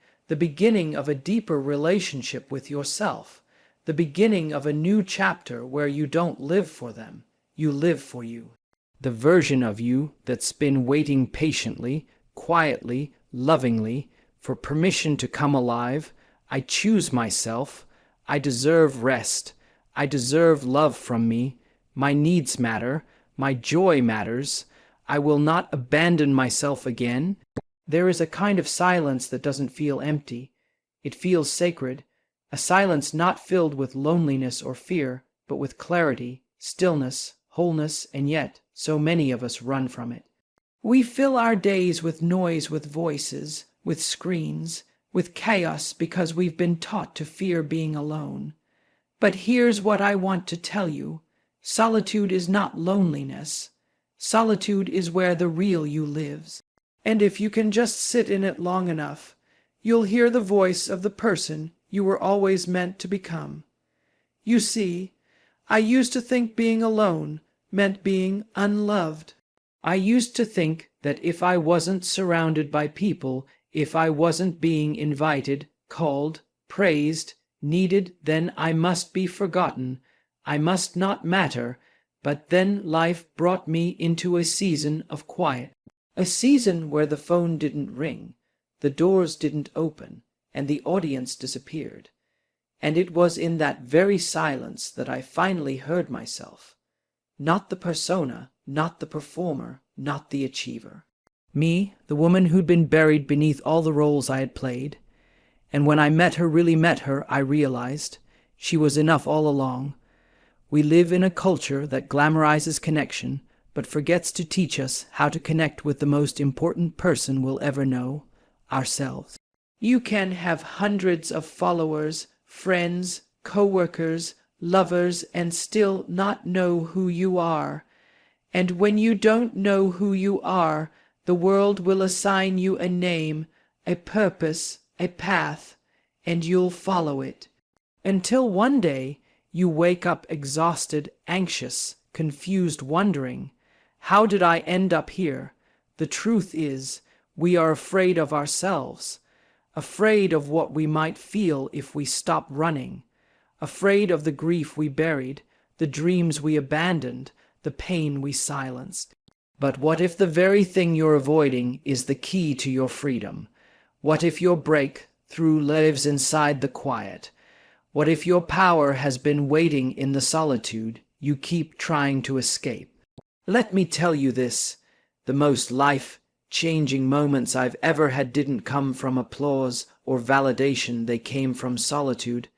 of a deeper relationship with yourself, the beginning of a new chapter where you don't live for them, you live for you. The version of you that's been waiting patiently, quietly, lovingly, for permission to come alive. I choose myself. I deserve rest. I deserve love from me. My needs matter. My joy matters. I will not abandon myself again. There is a kind of silence that doesn't feel empty. It feels sacred, a silence not filled with loneliness or fear, but with clarity, stillness, wholeness, and yet so many of us run from it. We fill our days with noise, with voices, with screens, with chaos because we've been taught to fear being alone. But here's what I want to tell you. Solitude is not loneliness. Solitude is where the real you lives. And if you can just sit in it long enough, you'll hear the voice of the person you were always meant to become. You see, I used to think being alone meant being unloved. I used to think that if I wasn't surrounded by people, if I wasn't being invited, called, praised, needed, then I must be forgotten. I must not matter. But then life brought me into a season of quiet. A season where the phone didn't ring, the doors didn't open, and the audience disappeared. And it was in that very silence that I finally heard myself. Not the persona, not the performer, not the achiever. Me, the woman who'd been buried beneath all the roles I had played. And when I really met her, I realized she was enough all along. We live in a culture that glamorizes connection, but forgets to teach us how to connect with the most important person we'll ever know, ourselves. You can have hundreds of followers, friends, co-workers, lovers, and still not know who you are. And when you don't know who you are, the world will assign you a name, a purpose, a path, and you'll follow it. Until one day, you wake up exhausted, anxious, confused, wondering, how did I end up here? The truth is, we are afraid of ourselves, afraid of what we might feel if we stop running, afraid of the grief we buried, the dreams we abandoned, the pain we silenced. But what if the very thing you're avoiding is the key to your freedom? What if your breakthrough lives inside the quiet? What if your power has been waiting in the solitude you keep trying to escape? Let me tell you this, the most life-changing moments I've ever had didn't come from applause or validation, they came from solitude.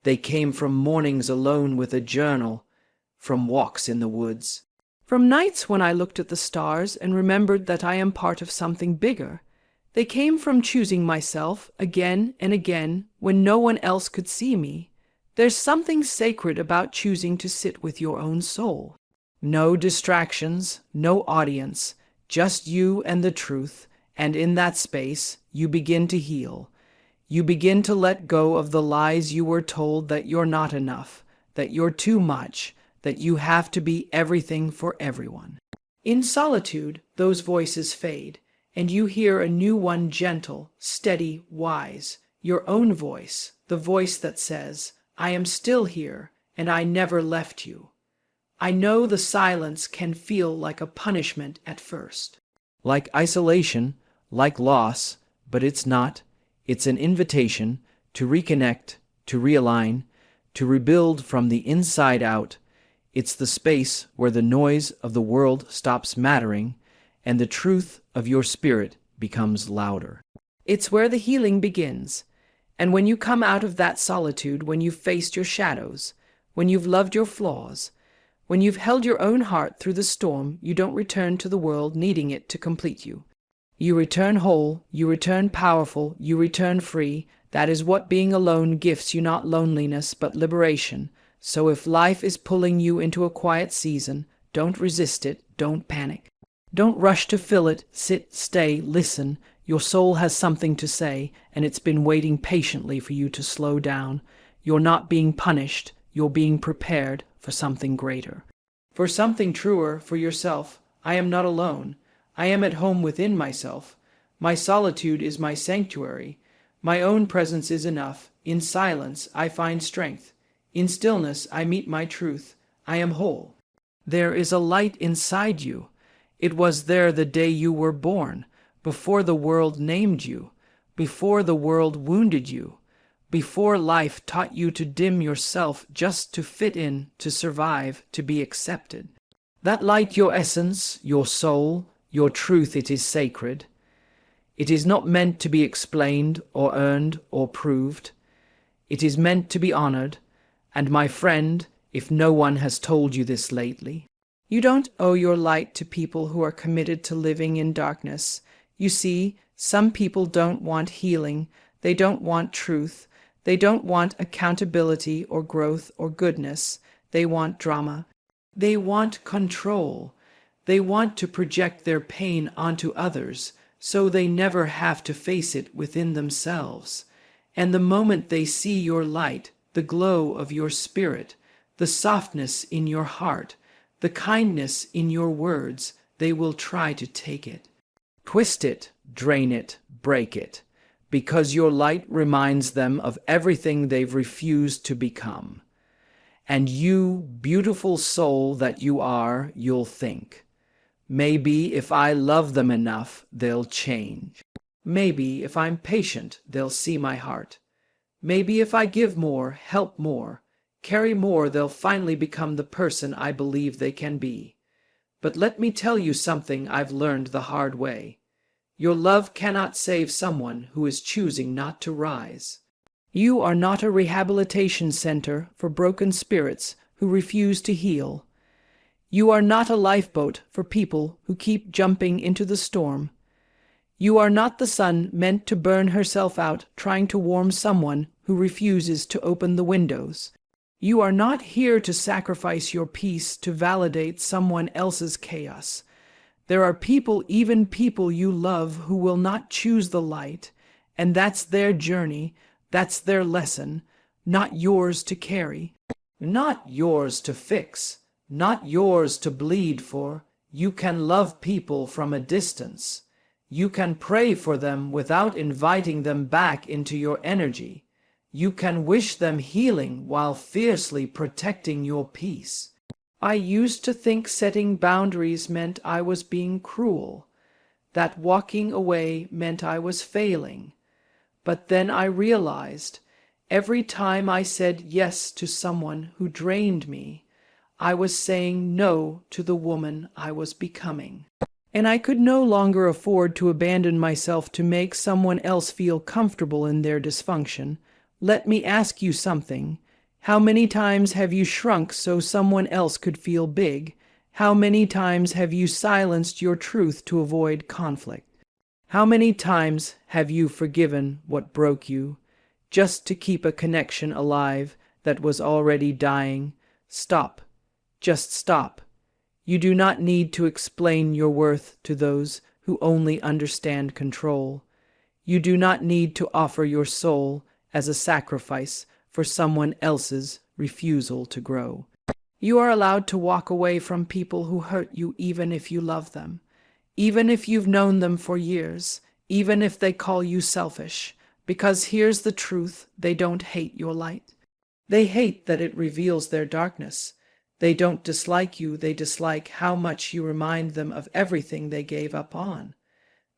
They came from mornings alone with a journal, from walks in the woods. From nights when I looked at the stars and remembered that I am part of something bigger. They came from choosing myself again and again when no one else could see me. There's something sacred about choosing to sit with your own soul. No distractions, no audience, just you and the truth, and in that space you begin to heal. You begin to let go of the lies you were told that you're not enough, that you're too much, that you have to be everything for everyone. In solitude, those voices fade, and you hear a new one, gentle, steady, wise, your own voice, the voice that says, I am still here, and I never left you. I know the silence can feel like a punishment at first. Like isolation, like loss, but it's not. It's an invitation to reconnect, to realign, to rebuild from the inside out. It's the space where the noise of the world stops mattering and the truth of your spirit becomes louder. It's where the healing begins. And when you come out of that solitude, when you've faced your shadows, when you've loved your flaws, when you've held your own heart through the storm, you don't return to the world needing it to complete you. You return whole, you return powerful, you return free. That is what being alone gifts you, not loneliness, but liberation. So if life is pulling you into a quiet season, don't resist it, don't panic. Don't rush to fill it, sit, stay, listen. Your soul has something to say, and it's been waiting patiently for you to slow down. You're not being punished, you're being prepared for something greater. For something truer, for yourself. I am not alone. I am at home within myself. My solitude is my sanctuary. My own presence is enough. In silence I find strength. In stillness I meet my truth. I am whole. There is a light inside you. It was there the day you were born, before the world named you, before the world wounded you, before life taught you to dim yourself just to fit in, to survive, to be accepted. That light, your essence, your soul, your truth, it is sacred. It is not meant to be explained or earned or proved. It is meant to be honored. And my friend, if no one has told you this lately, you don't owe your light to people who are committed to living in darkness. You see, some people don't want healing. They don't want truth. They don't want accountability or growth or goodness. They want drama. They want control. They want to project their pain onto others, so they never have to face it within themselves. And the moment they see your light, the glow of your spirit, the softness in your heart, the kindness in your words, they will try to take it. Twist it, drain it, break it, because your light reminds them of everything they've refused to become. And you, beautiful soul that you are, you'll think, maybe if I love them enough, they'll change. Maybe if I'm patient, they'll see my heart. Maybe if I give more, help more, carry more, they'll finally become the person I believe they can be. But let me tell you something I've learned the hard way. Your love cannot save someone who is choosing not to rise. You are not a rehabilitation center for broken spirits who refuse to heal. You are not a lifeboat for people who keep jumping into the storm. You are not the sun meant to burn herself out trying to warm someone who refuses to open the windows. You are not here to sacrifice your peace to validate someone else's chaos. There are people, even people you love, who will not choose the light, and that's their journey, that's their lesson, not yours to carry, not yours to fix, not yours to bleed for. You can love people from a distance. You can pray for them without inviting them back into your energy. You can wish them healing while fiercely protecting your peace. I used to think setting boundaries meant I was being cruel, that walking away meant I was failing. But then I realized, every time I said yes to someone who drained me, I was saying no to the woman I was becoming. And I could no longer afford to abandon myself to make someone else feel comfortable in their dysfunction. Let me ask you something. How many times have you shrunk so someone else could feel big? How many times have you silenced your truth to avoid conflict? How many times have you forgiven what broke you, just to keep a connection alive that was already dying? Stop. Just stop. You do not need to explain your worth to those who only understand control. You do not need to offer your soul as a sacrifice for someone else's refusal to grow. You are allowed to walk away from people who hurt you even if you love them, even if you've known them for years, even if they call you selfish, because here's the truth, they don't hate your light. They hate that it reveals their darkness. They don't dislike you, they dislike how much you remind them of everything they gave up on.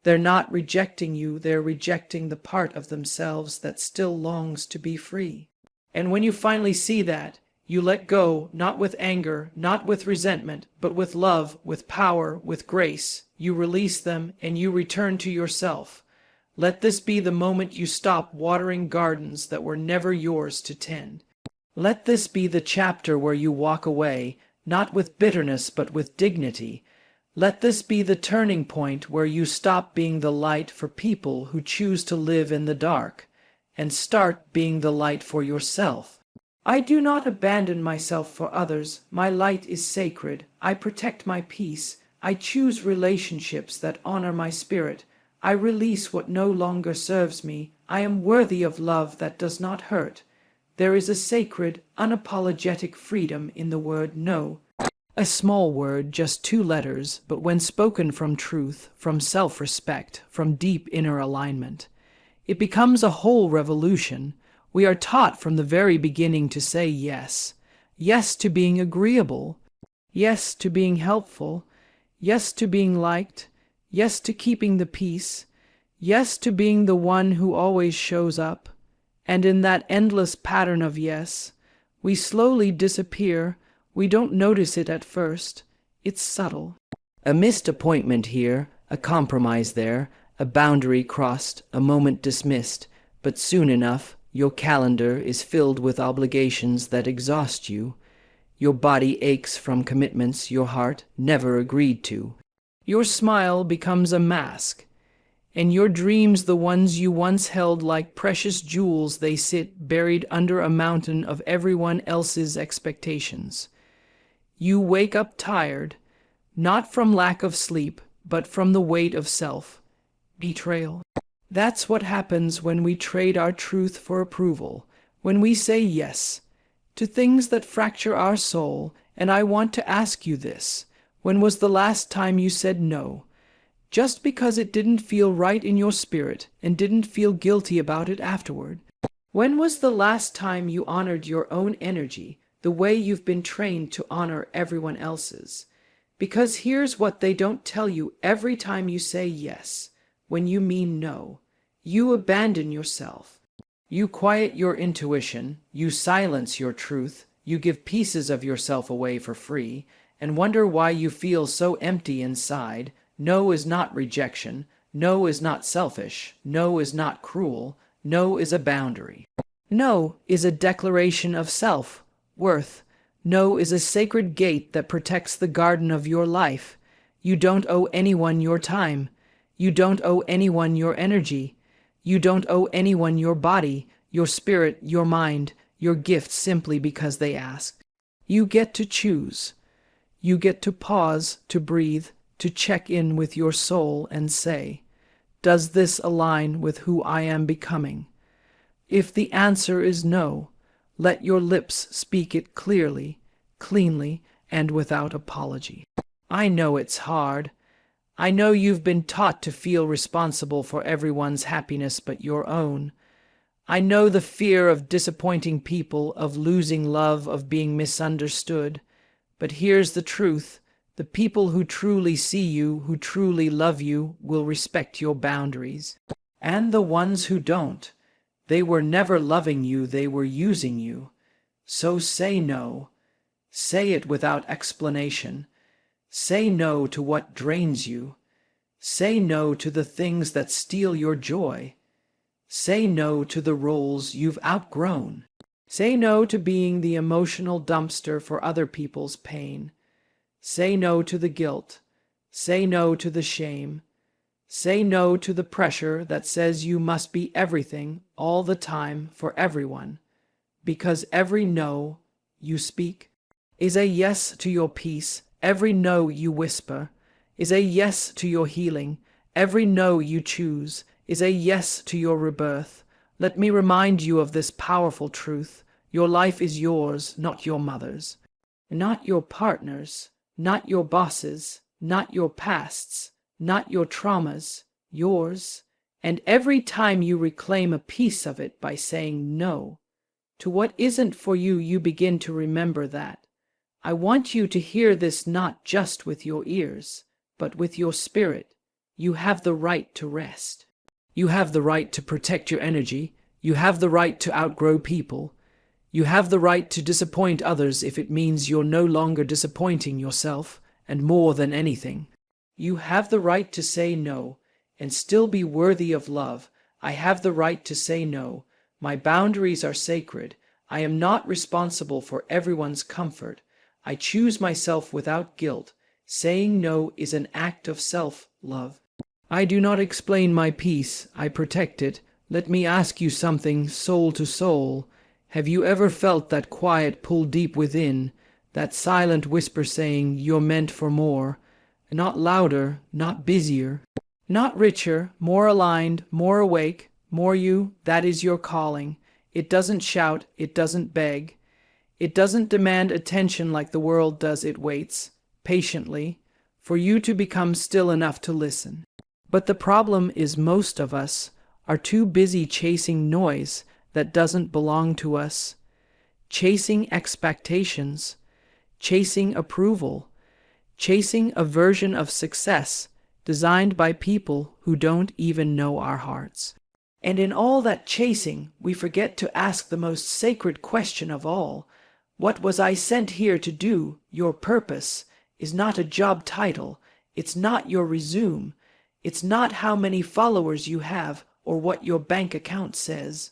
They're not rejecting you, they're rejecting the part of themselves that still longs to be free. And when you finally see that, you let go, not with anger, not with resentment, but with love, with power, with grace. You release them and you return to yourself. Let this be the moment you stop watering gardens that were never yours to tend. Let this be the chapter where you walk away, not with bitterness but with dignity. Let this be the turning point where you stop being the light for people who choose to live in the dark, and start being the light for yourself. I do not abandon myself for others. My light is sacred. I protect my peace. I choose relationships that honor my spirit. I release what no longer serves me. I am worthy of love that does not hurt. There is a sacred, unapologetic freedom in the word no. A small word, just 2 letters, but when spoken from truth, from self-respect, from deep inner alignment, it becomes a whole revolution. We are taught from the very beginning to say yes. Yes to being agreeable. Yes to being helpful. Yes to being liked. Yes to keeping the peace. Yes to being the one who always shows up. And in that endless pattern of yes, we slowly disappear. We don't notice it at first. It's subtle. A missed appointment here, a compromise there, a boundary crossed, a moment dismissed, but soon enough, your calendar is filled with obligations that exhaust you. Your body aches from commitments your heart never agreed to. Your smile becomes a mask, and your dreams, the ones you once held like precious jewels, they sit buried under a mountain of everyone else's expectations. You wake up tired, not from lack of sleep, but from the weight of self-betrayal. That's what happens when we trade our truth for approval, when we say yes, to things that fracture our soul, and I want to ask you this. When was the last time you said no? Just because it didn't feel right in your spirit and didn't feel guilty about it afterward? When was the last time you honored your own energy the way you've been trained to honor everyone else's? Because here's what they don't tell you every time you say yes, when you mean no. You abandon yourself. You quiet your intuition, you silence your truth, you give pieces of yourself away for free, and wonder why you feel so empty inside. No is not rejection, no is not selfish, no is not cruel, no is a boundary. No is a declaration of self-worth. No is a sacred gate that protects the garden of your life. You don't owe anyone your time. You don't owe anyone your energy. You don't owe anyone your body, your spirit, your mind, your gifts simply because they ask. You get to choose. You get to pause, to breathe, to check in with your soul and say, does this align with who I am becoming? If the answer is no, let your lips speak it clearly, cleanly, and without apology. I know it's hard. I know you've been taught to feel responsible for everyone's happiness but your own. I know the fear of disappointing people, of losing love, of being misunderstood. But here's the truth. The people who truly see you, who truly love you, will respect your boundaries. And the ones who don't, they were never loving you, they were using you. So say no. Say it without explanation. Say no to what drains you. Say no to the things that steal your joy. Say no to the roles you've outgrown. Say no to being the emotional dumpster for other people's pain. Say no to the guilt. Say no to the shame. Say no to the pressure that says you must be everything all the time for everyone. Because every no you speak is a yes to your peace. Every no you whisper is a yes to your healing. Every no you choose is a yes to your rebirth. Let me remind you of this powerful truth. Your life is yours, not your mother's. Not your partner's, not your boss's, not your past's, not your traumas, yours. And every time you reclaim a piece of it by saying no to what isn't for you, you begin to remember that. I want you to hear this not just with your ears, but with your spirit. You have the right to rest. You have the right to protect your energy. You have the right to outgrow people. You have the right to disappoint others if it means you're no longer disappointing yourself, and more than anything. You have the right to say no and still be worthy of love. I have the right to say no. My boundaries are sacred. I am not responsible for everyone's comfort. I choose myself without guilt. Saying no is an act of self-love. I do not explain my peace. I protect it. Let me ask you something, soul to soul. Have you ever felt that quiet pull deep within, that silent whisper saying you're meant for more? Not louder, not busier, not richer, more aligned, more awake, more you. That is your calling. It doesn't shout, it doesn't beg. It doesn't demand attention like the world does. It waits, patiently, for you to become still enough to listen. But the problem is most of us are too busy chasing noise that doesn't belong to us, chasing expectations, chasing approval, chasing a version of success designed by people who don't even know our hearts. And in all that chasing, we forget to ask the most sacred question of all. What was I sent here to do? Your purpose is not a job title. It's not your resume. It's not how many followers you have or what your bank account says.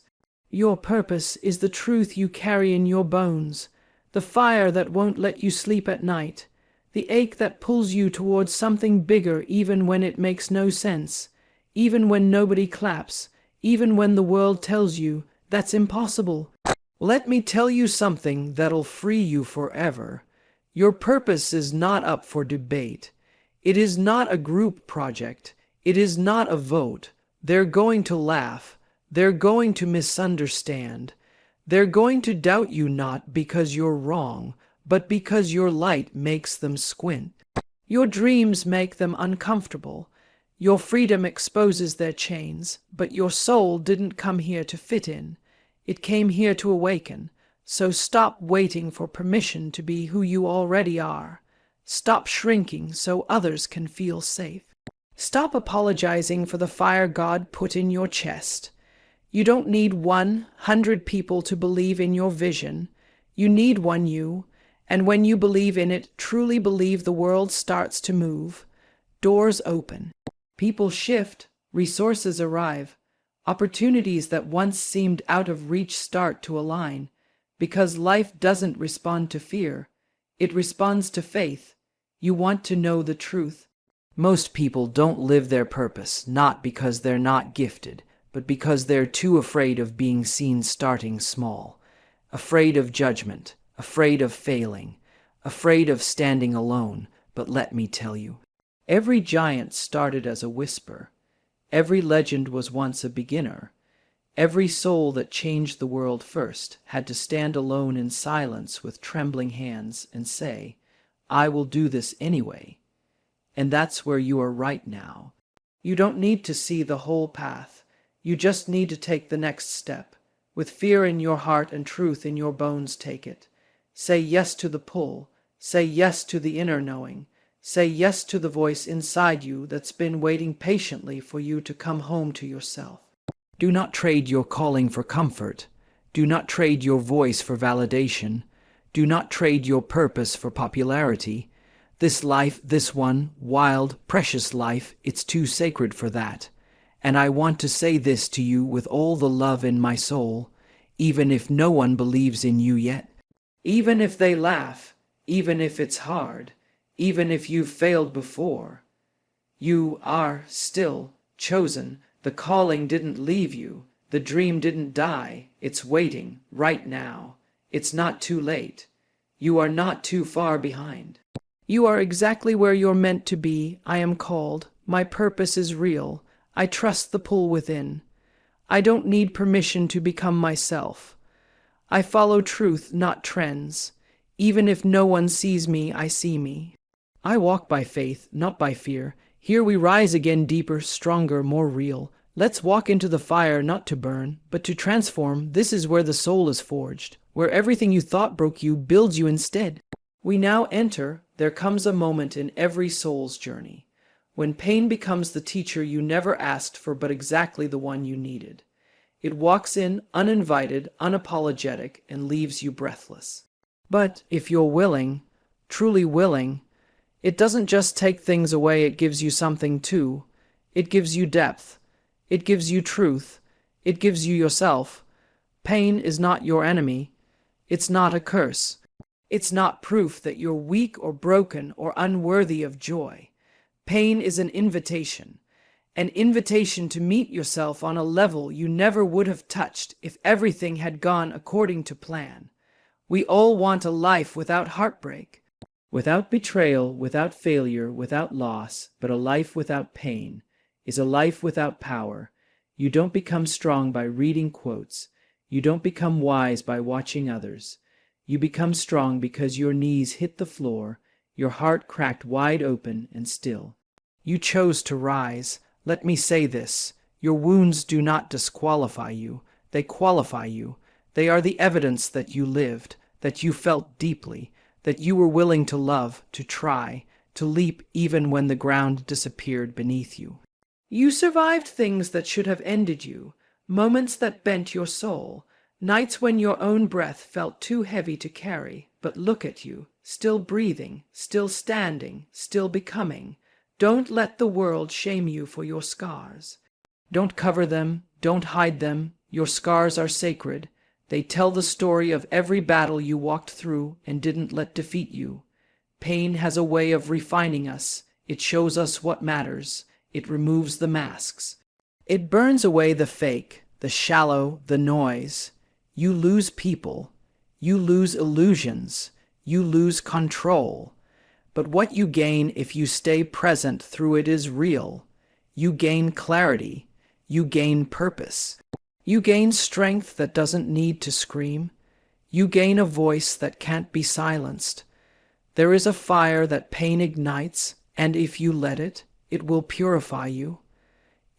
Your purpose is the truth you carry in your bones, the fire that won't let you sleep at night, the ache that pulls you towards something bigger even when it makes no sense, even when nobody claps, even when the world tells you that's impossible. Let me tell you something that'll free you forever. Your purpose is not up for debate. It is not a group project. It is not a vote. They're going to laugh. They're going to misunderstand. They're going to doubt you not because you're wrong, but because your light makes them squint. Your dreams make them uncomfortable. Your freedom exposes their chains, but your soul didn't come here to fit in. It came here to awaken. So stop waiting for permission to be who you already are. Stop shrinking so others can feel safe. Stop apologizing for the fire God put in your chest. You don't need 100 people to believe in your vision. You need one you, and when you believe in it, truly believe, the world starts to move. Doors open. People shift. Resources arrive. Opportunities that once seemed out of reach start to align. Because life doesn't respond to fear. It responds to faith. You want to know the truth. Most people don't live their purpose, not because they're not gifted, but because they're too afraid of being seen starting small. Afraid of judgment, afraid of failing, afraid of standing alone. But let me tell you, every giant started as a whisper. Every legend was once a beginner. Every soul that changed the world first had to stand alone in silence with trembling hands and say, I will do this anyway. And that's where you are right now. You don't need to see the whole path. You just need to take the next step. With fear in your heart and truth in your bones, take it. Say yes to the pull. Say yes to the inner knowing. Say yes to the voice inside you that's been waiting patiently for you to come home to yourself. Do not trade your calling for comfort. Do not trade your voice for validation. Do not trade your purpose for popularity. This life, this one, wild, precious life, it's too sacred for that. And I want to say this to you with all the love in my soul, even if no one believes in you yet. Even if they laugh, even if it's hard, even if you've failed before, you are still chosen. The calling didn't leave you. The dream didn't die. It's waiting right now. It's not too late. You are not too far behind. You are exactly where you're meant to be. I am called. My purpose is real. I trust the pull within. I don't need permission to become myself. I follow truth, not trends. Even if no one sees me, I see me. I walk by faith, not by fear. Here we rise again, deeper, stronger, more real. Let's walk into the fire, not to burn, but to transform. This is where the soul is forged, where everything you thought broke you builds you instead. We now enter. There comes a moment in every soul's journey when pain becomes the teacher you never asked for, but exactly the one you needed. It walks in uninvited, unapologetic, and leaves you breathless. But if you're willing, truly willing, it doesn't just take things away, it gives you something too. It gives you depth. It gives you truth. It gives you yourself. Pain is not your enemy. It's not a curse. It's not proof that you're weak or broken or unworthy of joy. Pain is an invitation to meet yourself on a level you never would have touched if everything had gone according to plan. We all want a life without heartbreak, without betrayal, without failure, without loss, but a life without pain is a life without power. You don't become strong by reading quotes. You don't become wise by watching others. You become strong because your knees hit the floor, your heart cracked wide open and still. You chose to rise. Let me say this. Your wounds do not disqualify you. They qualify you. They are the evidence that you lived, that you felt deeply, that you were willing to love, to try, to leap even when the ground disappeared beneath you. You survived things that should have ended you, moments that bent your soul, nights when your own breath felt too heavy to carry. But look at you, still breathing, still standing, still becoming. Don't let the world shame you for your scars. Don't cover them, don't hide them. Your scars are sacred. They tell the story of every battle you walked through and didn't let defeat you. Pain has a way of refining us. It shows us what matters. It removes the masks. It burns away the fake, the shallow, the noise. You lose people. You lose illusions. You lose control. But what you gain if you stay present through it is real. You gain clarity. You gain purpose. You gain strength that doesn't need to scream. You gain a voice that can't be silenced. There is a fire that pain ignites, and if you let it, it will purify you.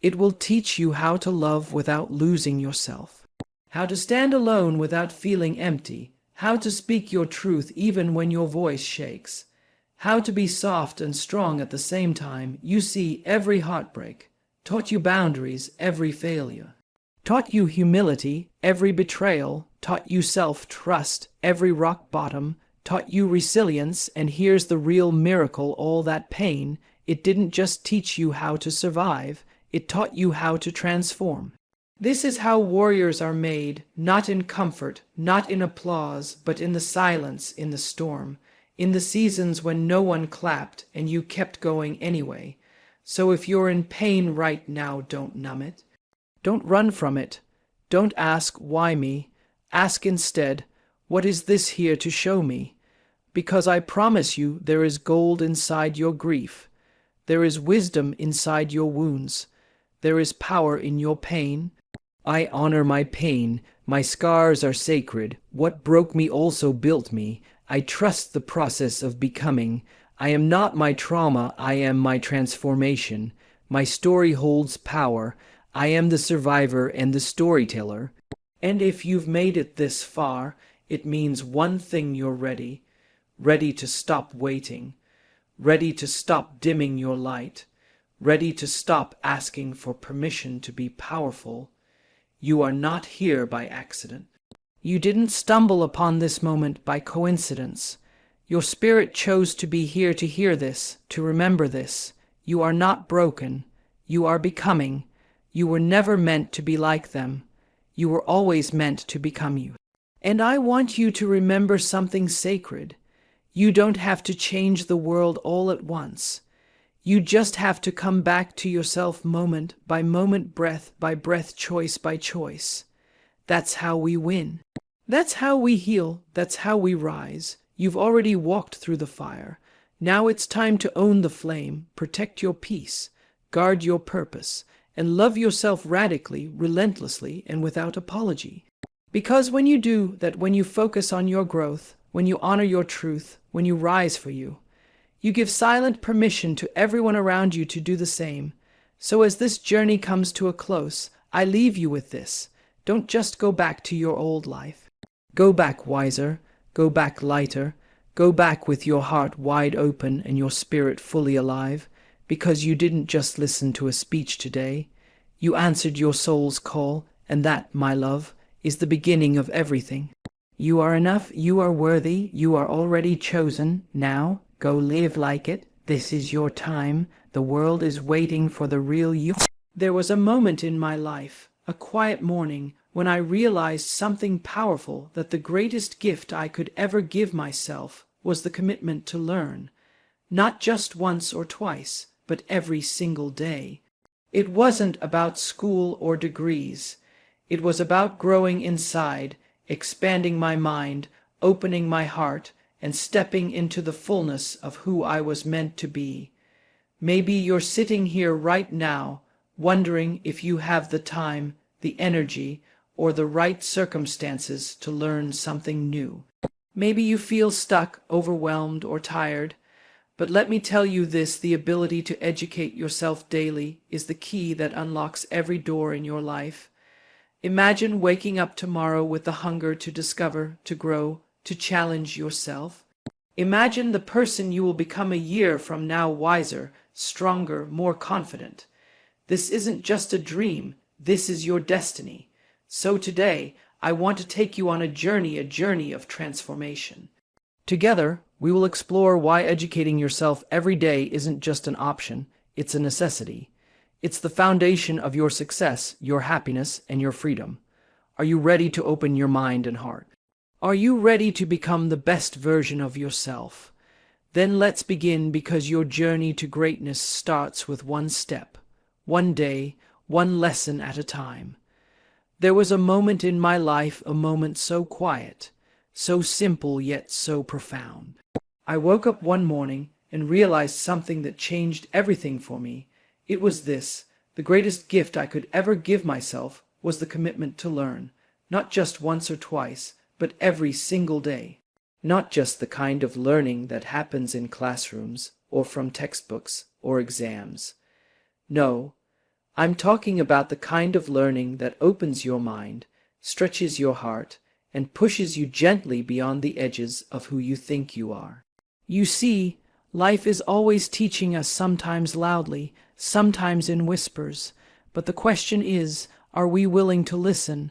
It will teach you how to love without losing yourself, how to stand alone without feeling empty, how to speak your truth even when your voice shakes, how to be soft and strong at the same time. You see, every heartbreak taught you boundaries, every failure taught you humility, every betrayal taught you self-trust, every rock bottom taught you resilience. And here's the real miracle: all that pain, it didn't just teach you how to survive, it taught you how to transform. This is how warriors are made, not in comfort, not in applause, but in the silence, in the storm, in the seasons when no one clapped and you kept going anyway. So if you're in pain right now, don't numb it. Don't run from it. Don't ask, why me? Ask instead, what is this here to show me? Because I promise you, there is gold inside your grief. There is wisdom inside your wounds. There is power in your pain. I honor my pain. My scars are sacred. What broke me also built me. I trust the process of becoming. I am not my trauma. I am my transformation. My story holds power. I am the survivor and the storyteller. And if you've made it this far, it means one thing: you're ready. Ready to stop waiting. Ready to stop dimming your light. Ready to stop asking for permission to be powerful. You are not here by accident. You didn't stumble upon this moment by coincidence. Your spirit chose to be here to hear this, to remember this. You are not broken. You are becoming. You were never meant to be like them. You were always meant to become you. And I want you to remember something sacred. You don't have to change the world all at once. You just have to come back to yourself moment by moment, breath by breath, choice by choice. That's how we win. That's how we heal. That's how we rise. You've already walked through the fire. Now it's time to own the flame, protect your peace, guard your purpose, and love yourself radically, relentlessly, and without apology. Because when you do that, when you focus on your growth, when you honor your truth, when you rise for you, you give silent permission to everyone around you to do the same. So as this journey comes to a close, I leave you with this. Don't just go back to your old life. Go back wiser, go back lighter, go back with your heart wide open and your spirit fully alive, because you didn't just listen to a speech today. You answered your soul's call, and that, my love, is the beginning of everything. You are enough, you are worthy, you are already chosen. Now, go live like it. This is your time. The world is waiting for the real you. There was a moment in my life, a quiet morning, when I realized something powerful, that the greatest gift I could ever give myself was the commitment to learn. Not just once or twice, but every single day. It wasn't about school or degrees. It was about growing inside, expanding my mind, opening my heart, and stepping into the fullness of who I was meant to be. Maybe you're sitting here right now, wondering if you have the time, the energy, or the right circumstances to learn something new. Maybe you feel stuck, overwhelmed, or tired. But let me tell you this: the ability to educate yourself daily is the key that unlocks every door in your life. Imagine waking up tomorrow with the hunger to discover, to grow, to challenge yourself. Imagine the person you will become a year from now: wiser, stronger, more confident. This isn't just a dream, this is your destiny. So today, I want to take you on a journey of transformation. Together, we will explore why educating yourself every day isn't just an option, it's a necessity. It's the foundation of your success, your happiness, and your freedom. Are you ready to open your mind and heart? Are you ready to become the best version of yourself? Then let's begin, because your journey to greatness starts with one step, one day, one lesson at a time. There was a moment in my life, a moment so quiet, so simple yet so profound. I woke up one morning and realized something that changed everything for me. It was this: the greatest gift I could ever give myself was the commitment to learn, not just once or twice, but every single day. Not just the kind of learning that happens in classrooms or from textbooks or exams. No, I'm talking about the kind of learning that opens your mind, stretches your heart, and pushes you gently beyond the edges of who you think you are. You see, life is always teaching us, sometimes loudly, sometimes in whispers. But the question is, are we willing to listen?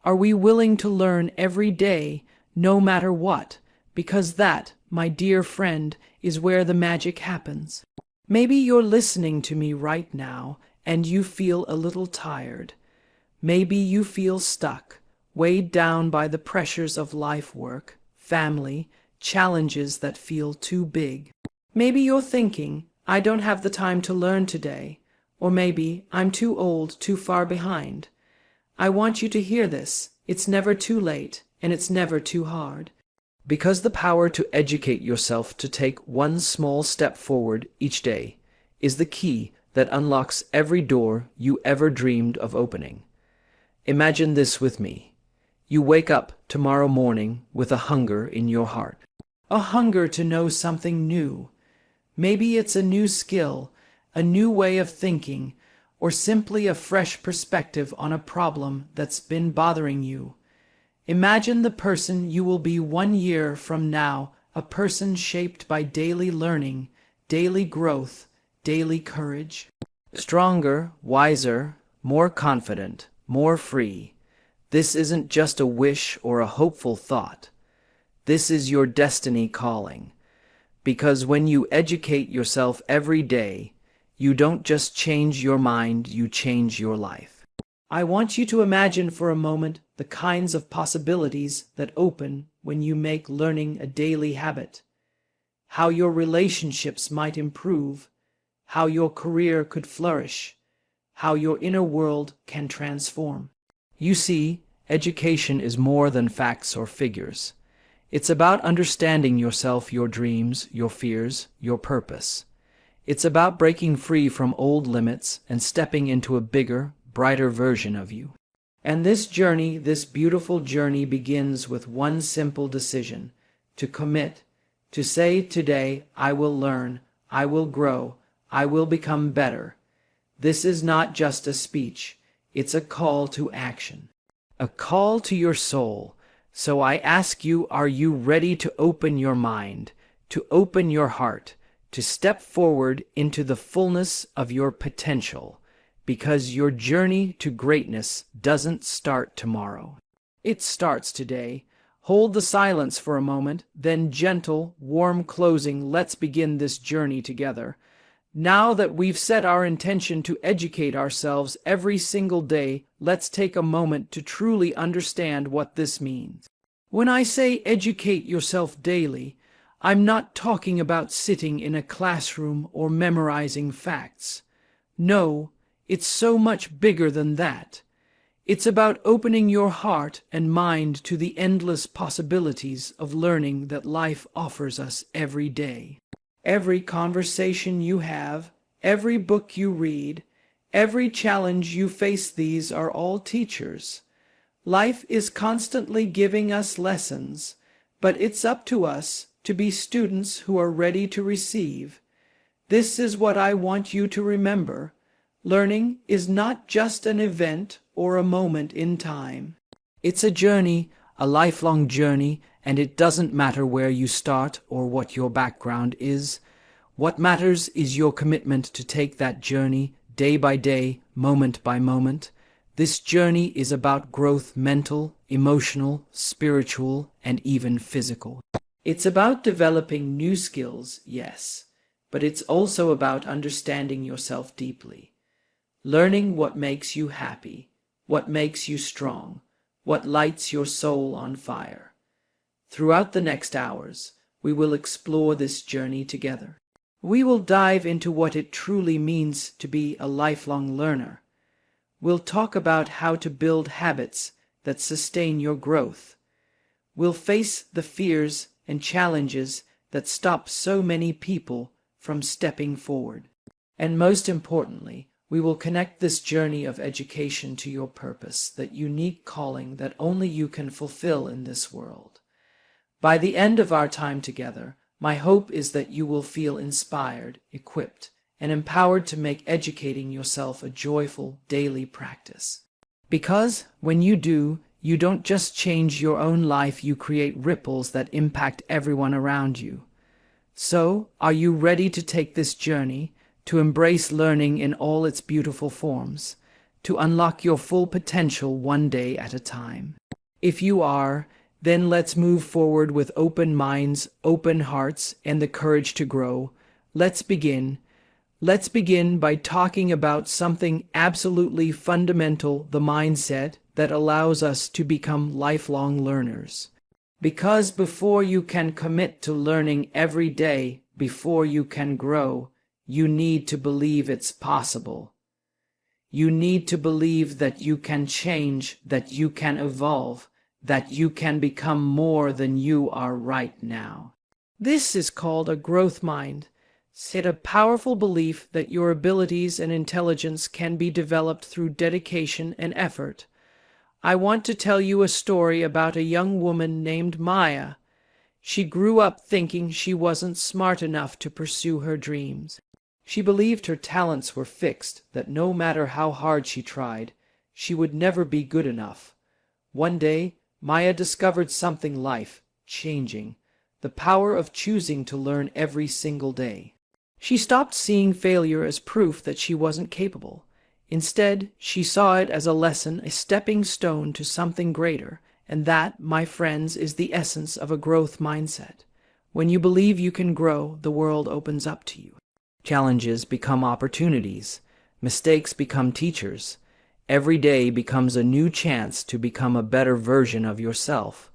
Are we willing to learn every day, no matter what? Because that, my dear friend, is where the magic happens. Maybe you're listening to me right now, and you feel a little tired. Maybe you feel stuck, weighed down by the pressures of life, work, family, challenges that feel too big. Maybe you're thinking, I don't have the time to learn today. Or maybe I'm too old, too far behind. I want you to hear this. It's never too late, and it's never too hard. Because the power to educate yourself to take one small step forward each day is the key that unlocks every door you ever dreamed of opening. Imagine this with me. You wake up tomorrow morning with a hunger in your heart. A hunger to know something new. Maybe it's a new skill, a new way of thinking, or simply a fresh perspective on a problem that's been bothering you. Imagine the person you will be 1 year from now, a person shaped by daily learning, daily growth, daily courage. Stronger, wiser, more confident, more free. This isn't just a wish or a hopeful thought. This is your destiny calling. Because when you educate yourself every day, you don't just change your mind, you change your life. I want you to imagine for a moment the kinds of possibilities that open when you make learning a daily habit. How your relationships might improve, how your career could flourish, how your inner world can transform. You see, education is more than facts or figures. It's about understanding yourself, your dreams, your fears, your purpose. It's about breaking free from old limits and stepping into a bigger, brighter version of you. And this journey, this beautiful journey, begins with one simple decision: to commit, to say today, I will learn, I will grow, I will become better. This is not just a speech, it's a call to action, a call to your soul. So I ask you, are you ready to open your mind, to open your heart, to step forward into the fullness of your potential? Because your journey to greatness doesn't start tomorrow. It starts today. Hold the silence for a moment, then gentle, warm closing. Let's begin this journey together. Now that we've set our intention to educate ourselves every single day, let's take a moment to truly understand what this means. When I say educate yourself daily, I'm not talking about sitting in a classroom or memorizing facts. No, it's so much bigger than that. It's about opening your heart and mind to the endless possibilities of learning that life offers us every day. Every conversation you have, every book you read, every challenge you face, these are all teachers. Life is constantly giving us lessons, but it's up to us to be students who are ready to receive. This is what I want you to remember. Learning is not just an event or a moment in time. It's a journey, a lifelong journey, and it doesn't matter where you start or what your background is. What matters is your commitment to take that journey day by day, moment by moment. This journey is about growth, mental, emotional, spiritual, and even physical. It's about developing new skills, yes, but it's also about understanding yourself deeply. Learning what makes you happy, what makes you strong, what lights your soul on fire. Throughout the next hours, we will explore this journey together. We will dive into what it truly means to be a lifelong learner. We'll talk about how to build habits that sustain your growth. We'll face the fears and challenges that stop so many people from stepping forward. And most importantly, We will connect this journey of education to your purpose, that unique calling that only you can fulfill in this world. By the end of our time together, my hope is that you will feel inspired, equipped, and empowered to make educating yourself a joyful daily practice. Because when you do, you don't just change your own life, you create ripples that impact everyone around you. So, are you ready to take this journey, to embrace learning in all its beautiful forms, to unlock your full potential one day at a time? If you are, then let's move forward with open minds, open hearts, and the courage to grow. Let's begin. Let's begin by talking about something absolutely fundamental, the mindset that allows us to become lifelong learners. Because before you can commit to learning every day, before you can grow, you need to believe it's possible. You need to believe that you can change, that you can evolve, that you can become more than you are right now. This is called a growth mind. It's a powerful belief that your abilities and intelligence can be developed through dedication and effort. I want to tell you a story about a young woman named Maya. She grew up thinking she wasn't smart enough to pursue her dreams. She believed her talents were fixed, that no matter how hard she tried, she would never be good enough. One day, Maya discovered something life-changing, the power of choosing to learn every single day. She stopped seeing failure as proof that she wasn't capable. Instead, she saw it as a lesson, a stepping stone to something greater, and that, my friends, is the essence of a growth mindset. When you believe you can grow, the world opens up to you. Challenges become opportunities. Mistakes become teachers. Every day becomes a new chance to become a better version of yourself.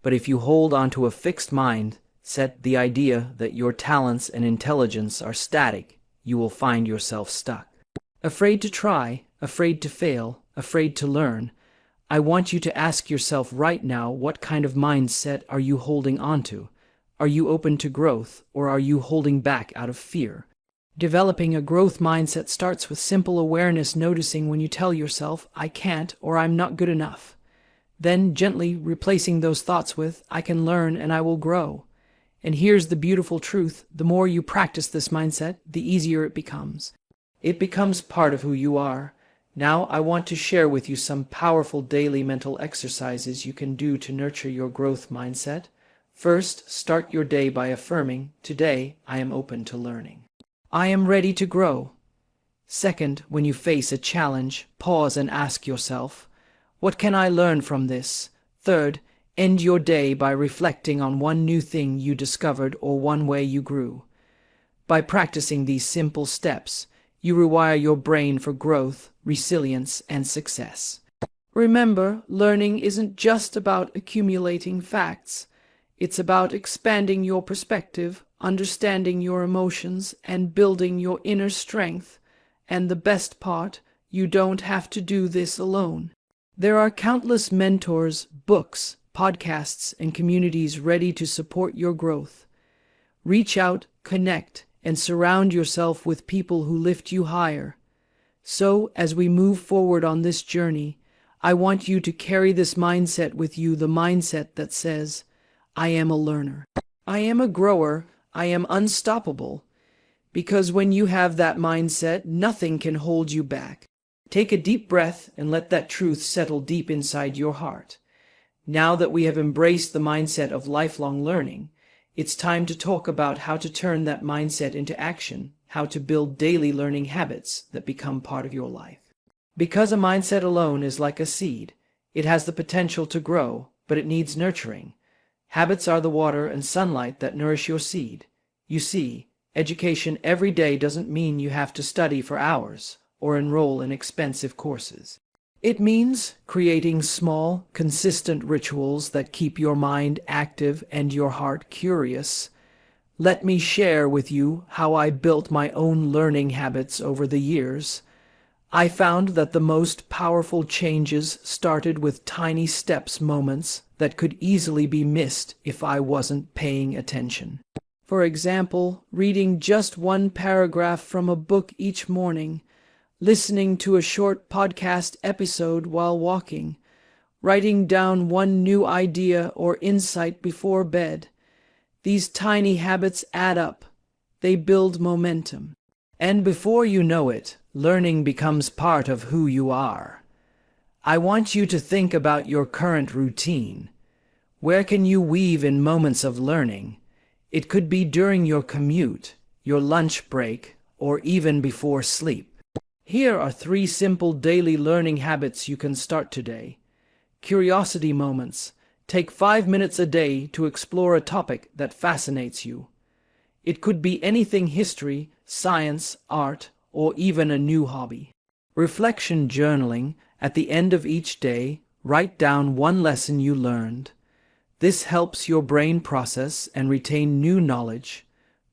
But if you hold onto a fixed mind, set the idea that your talents and intelligence are static, you will find yourself stuck. Afraid to try, afraid to fail, afraid to learn. I want you to ask yourself right now, what kind of mindset are you holding onto? Are you open to growth, or are you holding back out of fear? Developing a growth mindset starts with simple awareness, noticing when you tell yourself, I can't, or I'm not good enough. Then gently replacing those thoughts with, I can learn and I will grow. And here's the beautiful truth, the more you practice this mindset, the easier it becomes. It becomes part of who you are. Now I want to share with you some powerful daily mental exercises you can do to nurture your growth mindset. First, start your day by affirming, today I am open to learning. I am ready to grow. Second, when you face a challenge, pause and ask yourself, what can I learn from this? Third, end your day by reflecting on one new thing you discovered or one way you grew. By practicing these simple steps, you rewire your brain for growth, resilience, and success. Remember, learning isn't just about accumulating facts. It's about expanding your perspective, understanding your emotions, and building your inner strength. And the best part, you don't have to do this alone. There are countless mentors, books, podcasts, and communities ready to support your growth. Reach out, connect, and surround yourself with people who lift you higher. So, as we move forward on this journey, I want you to carry this mindset with you, the mindset that says, I am a learner. I am a grower. I am unstoppable. Because when you have that mindset, nothing can hold you back. Take a deep breath and let that truth settle deep inside your heart. Now that we have embraced the mindset of lifelong learning, it's time to talk about how to turn that mindset into action, how to build daily learning habits that become part of your life. Because a mindset alone is like a seed, it has the potential to grow, but it needs nurturing. Habits are the water and sunlight that nourish your seed. You see, education every day doesn't mean you have to study for hours or enroll in expensive courses. It means creating small, consistent rituals that keep your mind active and your heart curious. Let me share with you how I built my own learning habits over the years. I found that the most powerful changes started with tiny steps, moments that could easily be missed if I wasn't paying attention. For example, reading just one paragraph from a book each morning, listening to a short podcast episode while walking, writing down one new idea or insight before bed. These tiny habits add up. They build momentum. And before you know it, learning becomes part of who you are. I want you to think about your current routine. Where can you weave in moments of learning? It could be during your commute, your lunch break, or even before sleep. Here are 3 simple daily learning habits you can start today. Curiosity moments. Take 5 minutes a day to explore a topic that fascinates you. It could be anything: history, science, art, or even a new hobby. Reflection journaling. At the end of each day, write down one lesson you learned. This helps your brain process and retain new knowledge.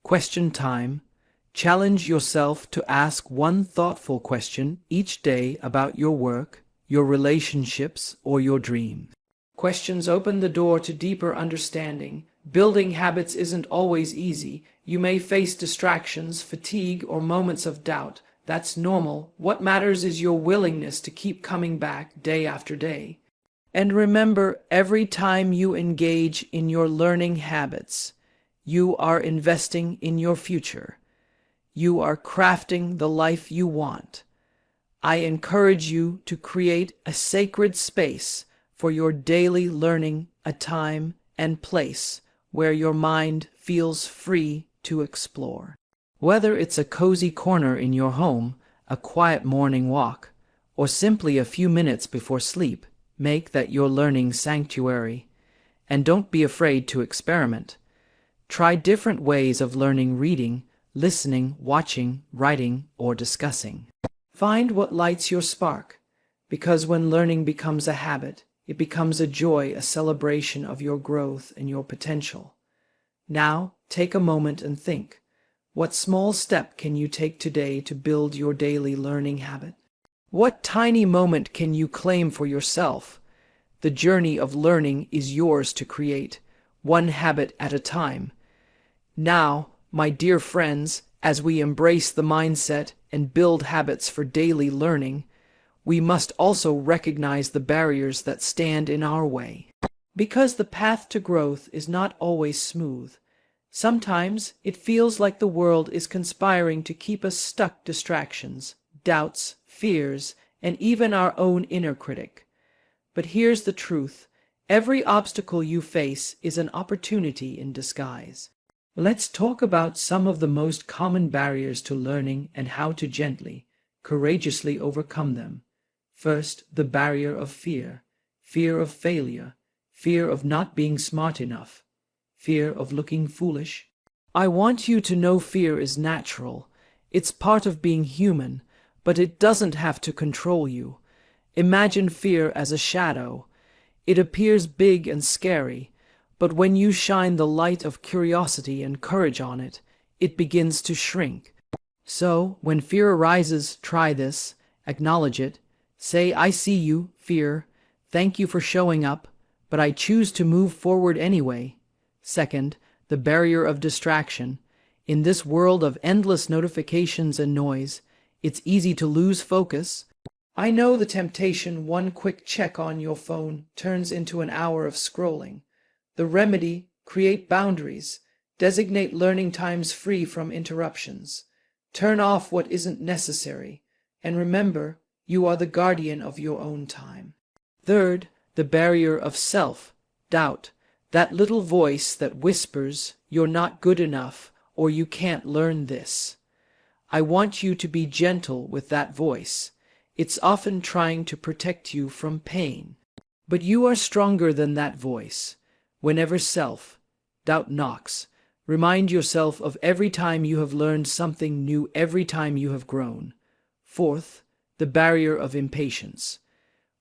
Question time. Challenge yourself to ask one thoughtful question each day about your work, your relationships, or your dreams. Questions open the door to deeper understanding. Building habits isn't always easy. You may face distractions, fatigue, or moments of doubt. That's normal. What matters is your willingness to keep coming back day after day. And remember, every time you engage in your learning habits, you are investing in your future. You are crafting the life you want. I encourage you to create a sacred space for your daily learning, a time and place where your mind feels free to explore. Whether it's a cozy corner in your home, a quiet morning walk, or simply a few minutes before sleep, make that your learning sanctuary. And don't be afraid to experiment. Try different ways of learning: reading, listening, watching, writing, or discussing. Find what lights your spark, because when learning becomes a habit, it becomes a joy, a celebration of your growth and your potential. Now, take a moment and think. What small step can you take today to build your daily learning habit? What tiny moment can you claim for yourself? The journey of learning is yours to create, one habit at a time. Now, my dear friends, as we embrace the mindset and build habits for daily learning, we must also recognize the barriers that stand in our way. Because the path to growth is not always smooth. Sometimes it feels like the world is conspiring to keep us stuck: distractions, doubts, fears, and even our own inner critic. But here's the truth. Every obstacle you face is an opportunity in disguise. Let's talk about some of the most common barriers to learning and how to gently, courageously overcome them. First, the barrier of fear. Fear of failure. Fear of not being smart enough. Fear of looking foolish. I want you to know fear is natural. It's part of being human, but it doesn't have to control you. Imagine fear as a shadow. It appears big and scary, but when you shine the light of curiosity and courage on it, it begins to shrink. So, when fear arises, try this. Acknowledge it. Say, "I see you, fear. Thank you for showing up, but I choose to move forward anyway." Second, the barrier of distraction. In this world of endless notifications and noise, it's easy to lose focus. I know the temptation: one quick check on your phone turns into an hour of scrolling. The remedy: create boundaries. Designate learning times free from interruptions. Turn off what isn't necessary. And remember, you are the guardian of your own time. Third, the barrier of self-doubt. That little voice that whispers, "You're not good enough," or "You can't learn this." I want you to be gentle with that voice. It's often trying to protect you from pain. But you are stronger than that voice. Whenever self-doubt knocks, remind yourself of every time you have learned something new, every time you have grown. Fourth, the barrier of impatience.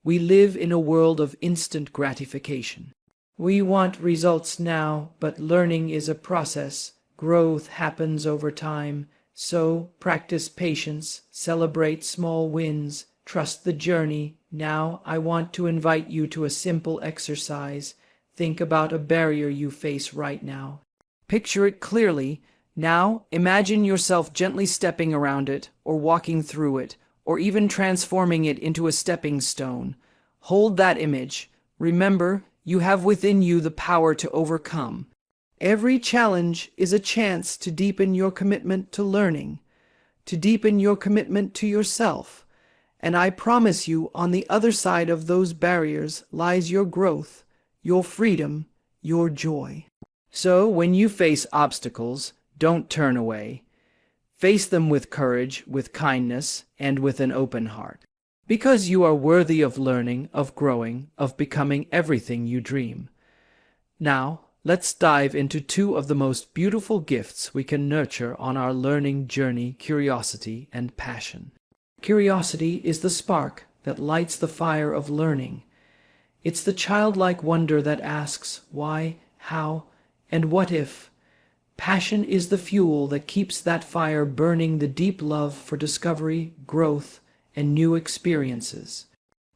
We live in a world of instant gratification. We want results now, but learning is a process. Growth happens over time. So, practice patience, celebrate small wins, trust the journey. Now, I want to invite you to a simple exercise. Think about a barrier you face right now. Picture it clearly. Now, imagine yourself gently stepping around it, or walking through it, or even transforming it into a stepping stone. Hold that image. Remember, you have within you the power to overcome. Every challenge is a chance to deepen your commitment to learning, to deepen your commitment to yourself. And I promise you, on the other side of those barriers lies your growth, your freedom, your joy. So, when you face obstacles, don't turn away. Face them with courage, with kindness, and with an open heart. Because you are worthy of learning, of growing, of becoming everything you dream. Now, let's dive into two of the most beautiful gifts we can nurture on our learning journey: curiosity and passion. Curiosity is the spark that lights the fire of learning. It's the childlike wonder that asks why, how, and what if. Passion is the fuel that keeps that fire burning, the deep love for discovery, growth, and new experiences.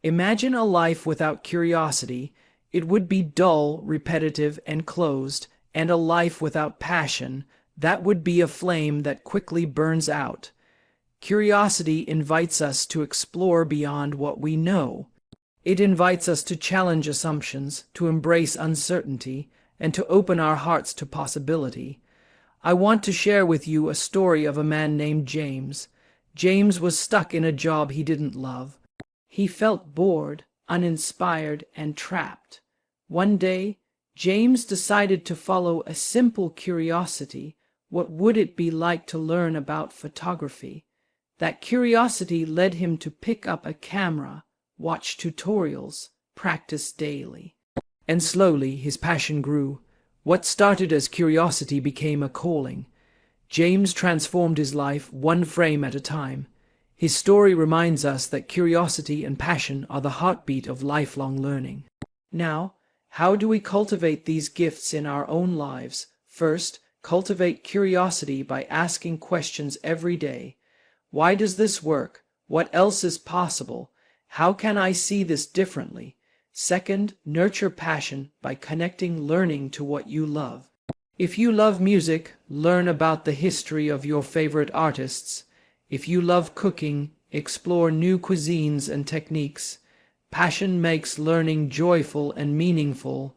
Imagine a life without curiosity. It would be dull, repetitive, and closed, and a life without passion, that would be a flame that quickly burns out. Curiosity invites us to explore beyond what we know. It invites us to challenge assumptions, to embrace uncertainty, and to open our hearts to possibility. I want to share with you a story of a man named James. James was stuck in a job he didn't love. He felt bored, uninspired, and trapped. One day, James decided to follow a simple curiosity. What would it be like to learn about photography? That curiosity led him to pick up a camera, watch tutorials, practice daily. And slowly his passion grew. What started as curiosity became a calling. James transformed his life one frame at a time. His story reminds us that curiosity and passion are the heartbeat of lifelong learning. Now, how do we cultivate these gifts in our own lives? First, cultivate curiosity by asking questions every day. Why does this work? What else is possible? How can I see this differently? Second, nurture passion by connecting learning to what you love. If you love music, learn about the history of your favorite artists. If you love cooking, explore new cuisines and techniques. Passion makes learning joyful and meaningful.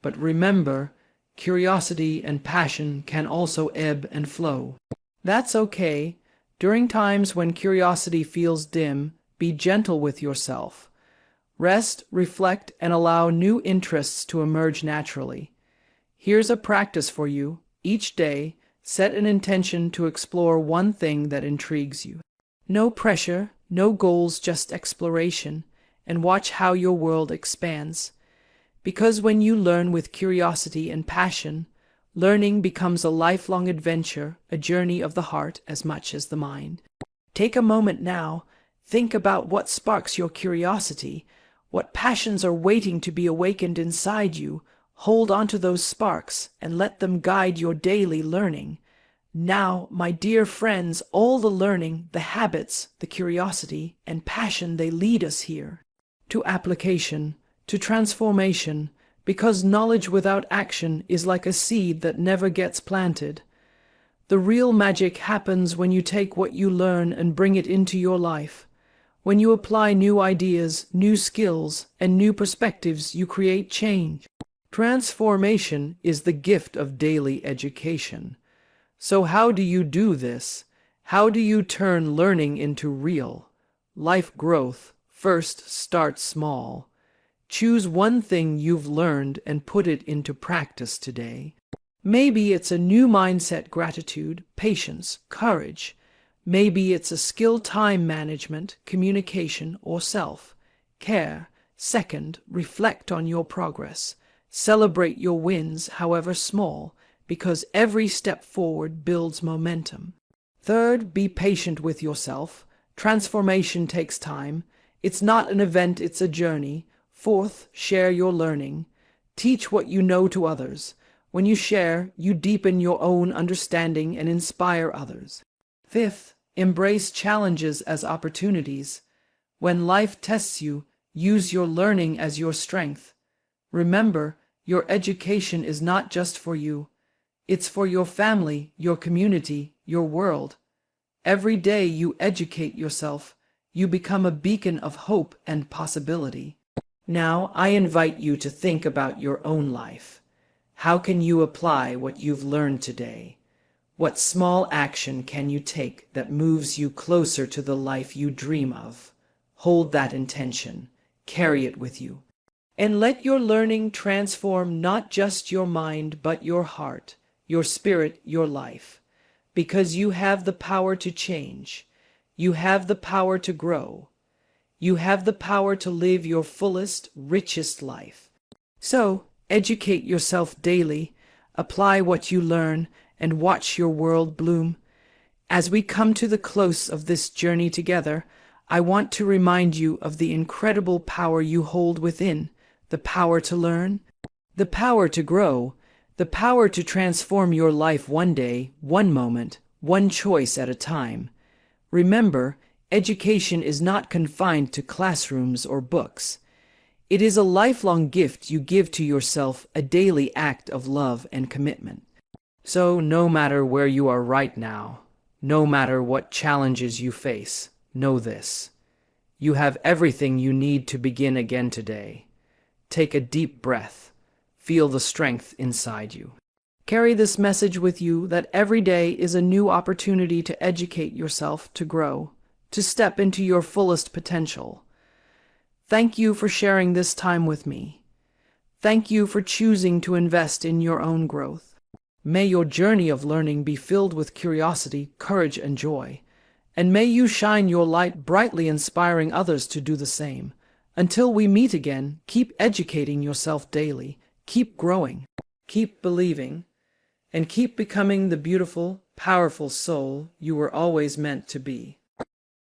But remember, curiosity and passion can also ebb and flow. That's okay. During times when curiosity feels dim, be gentle with yourself. Rest, reflect, and allow new interests to emerge naturally. Here's a practice for you. Each day, set an intention to explore one thing that intrigues you. No pressure, no goals, just exploration, and watch how your world expands. Because when you learn with curiosity and passion, learning becomes a lifelong adventure, a journey of the heart as much as the mind. Take a moment now. Think about what sparks your curiosity, what passions are waiting to be awakened inside you. Hold on to those sparks and let them guide your daily learning. Now, my dear friends, all the learning, the habits, the curiosity, and passion, they lead us here. To application, to transformation, because knowledge without action is like a seed that never gets planted. The real magic happens when you take what you learn and bring it into your life. When you apply new ideas, new skills, and new perspectives, you create change. Transformation is the gift of daily education. So how do you do this? How do you turn learning into real life growth? First, start small. Choose one thing you've learned and put it into practice today. Maybe it's a new mindset, gratitude, patience, courage. Maybe it's a skill, time management, communication, or self-care. Second, reflect on your progress. Celebrate your wins, however small, because every step forward builds momentum. Third, be patient with yourself. Transformation takes time. It's not an event, it's a journey. Fourth, share your learning. Teach what you know to others. When you share, you deepen your own understanding and inspire others. Fifth, embrace challenges as opportunities. When life tests you, use your learning as your strength. Remember, your education is not just for you. It's for your family, your community, your world. Every day you educate yourself, You become a beacon of hope and possibility. Now, I invite you to think about your own life. How can you apply what you've learned today? What small action can you take that moves you closer to the life you dream of? Hold that intention, carry it with you, and let your learning transform not just your mind but your heart, your spirit, your life. Because you have the power to change. You have the power to grow. You have the power to live your fullest, richest life. So, educate yourself daily, apply what you learn, and watch your world bloom. As we come to the close of this journey together, I want to remind you of the incredible power you hold within, the power to learn, the power to grow, the power to transform your life one day, one moment, one choice at a time. Remember, education is not confined to classrooms or books. It is a lifelong gift you give to yourself, a daily act of love and commitment. So, no matter where you are right now, no matter what challenges you face, know this: you have everything you need to begin again today. Take a deep breath. Feel the strength inside you. Carry this message with you that every day is a new opportunity to educate yourself, to grow, to step into your fullest potential. Thank you for sharing this time with me. Thank you for choosing to invest in your own growth. May your journey of learning be filled with curiosity, courage, and joy. And may you shine your light brightly, inspiring others to do the same. Until we meet again, keep educating yourself daily, keep growing, keep believing, and keep becoming the beautiful, powerful soul you were always meant to be.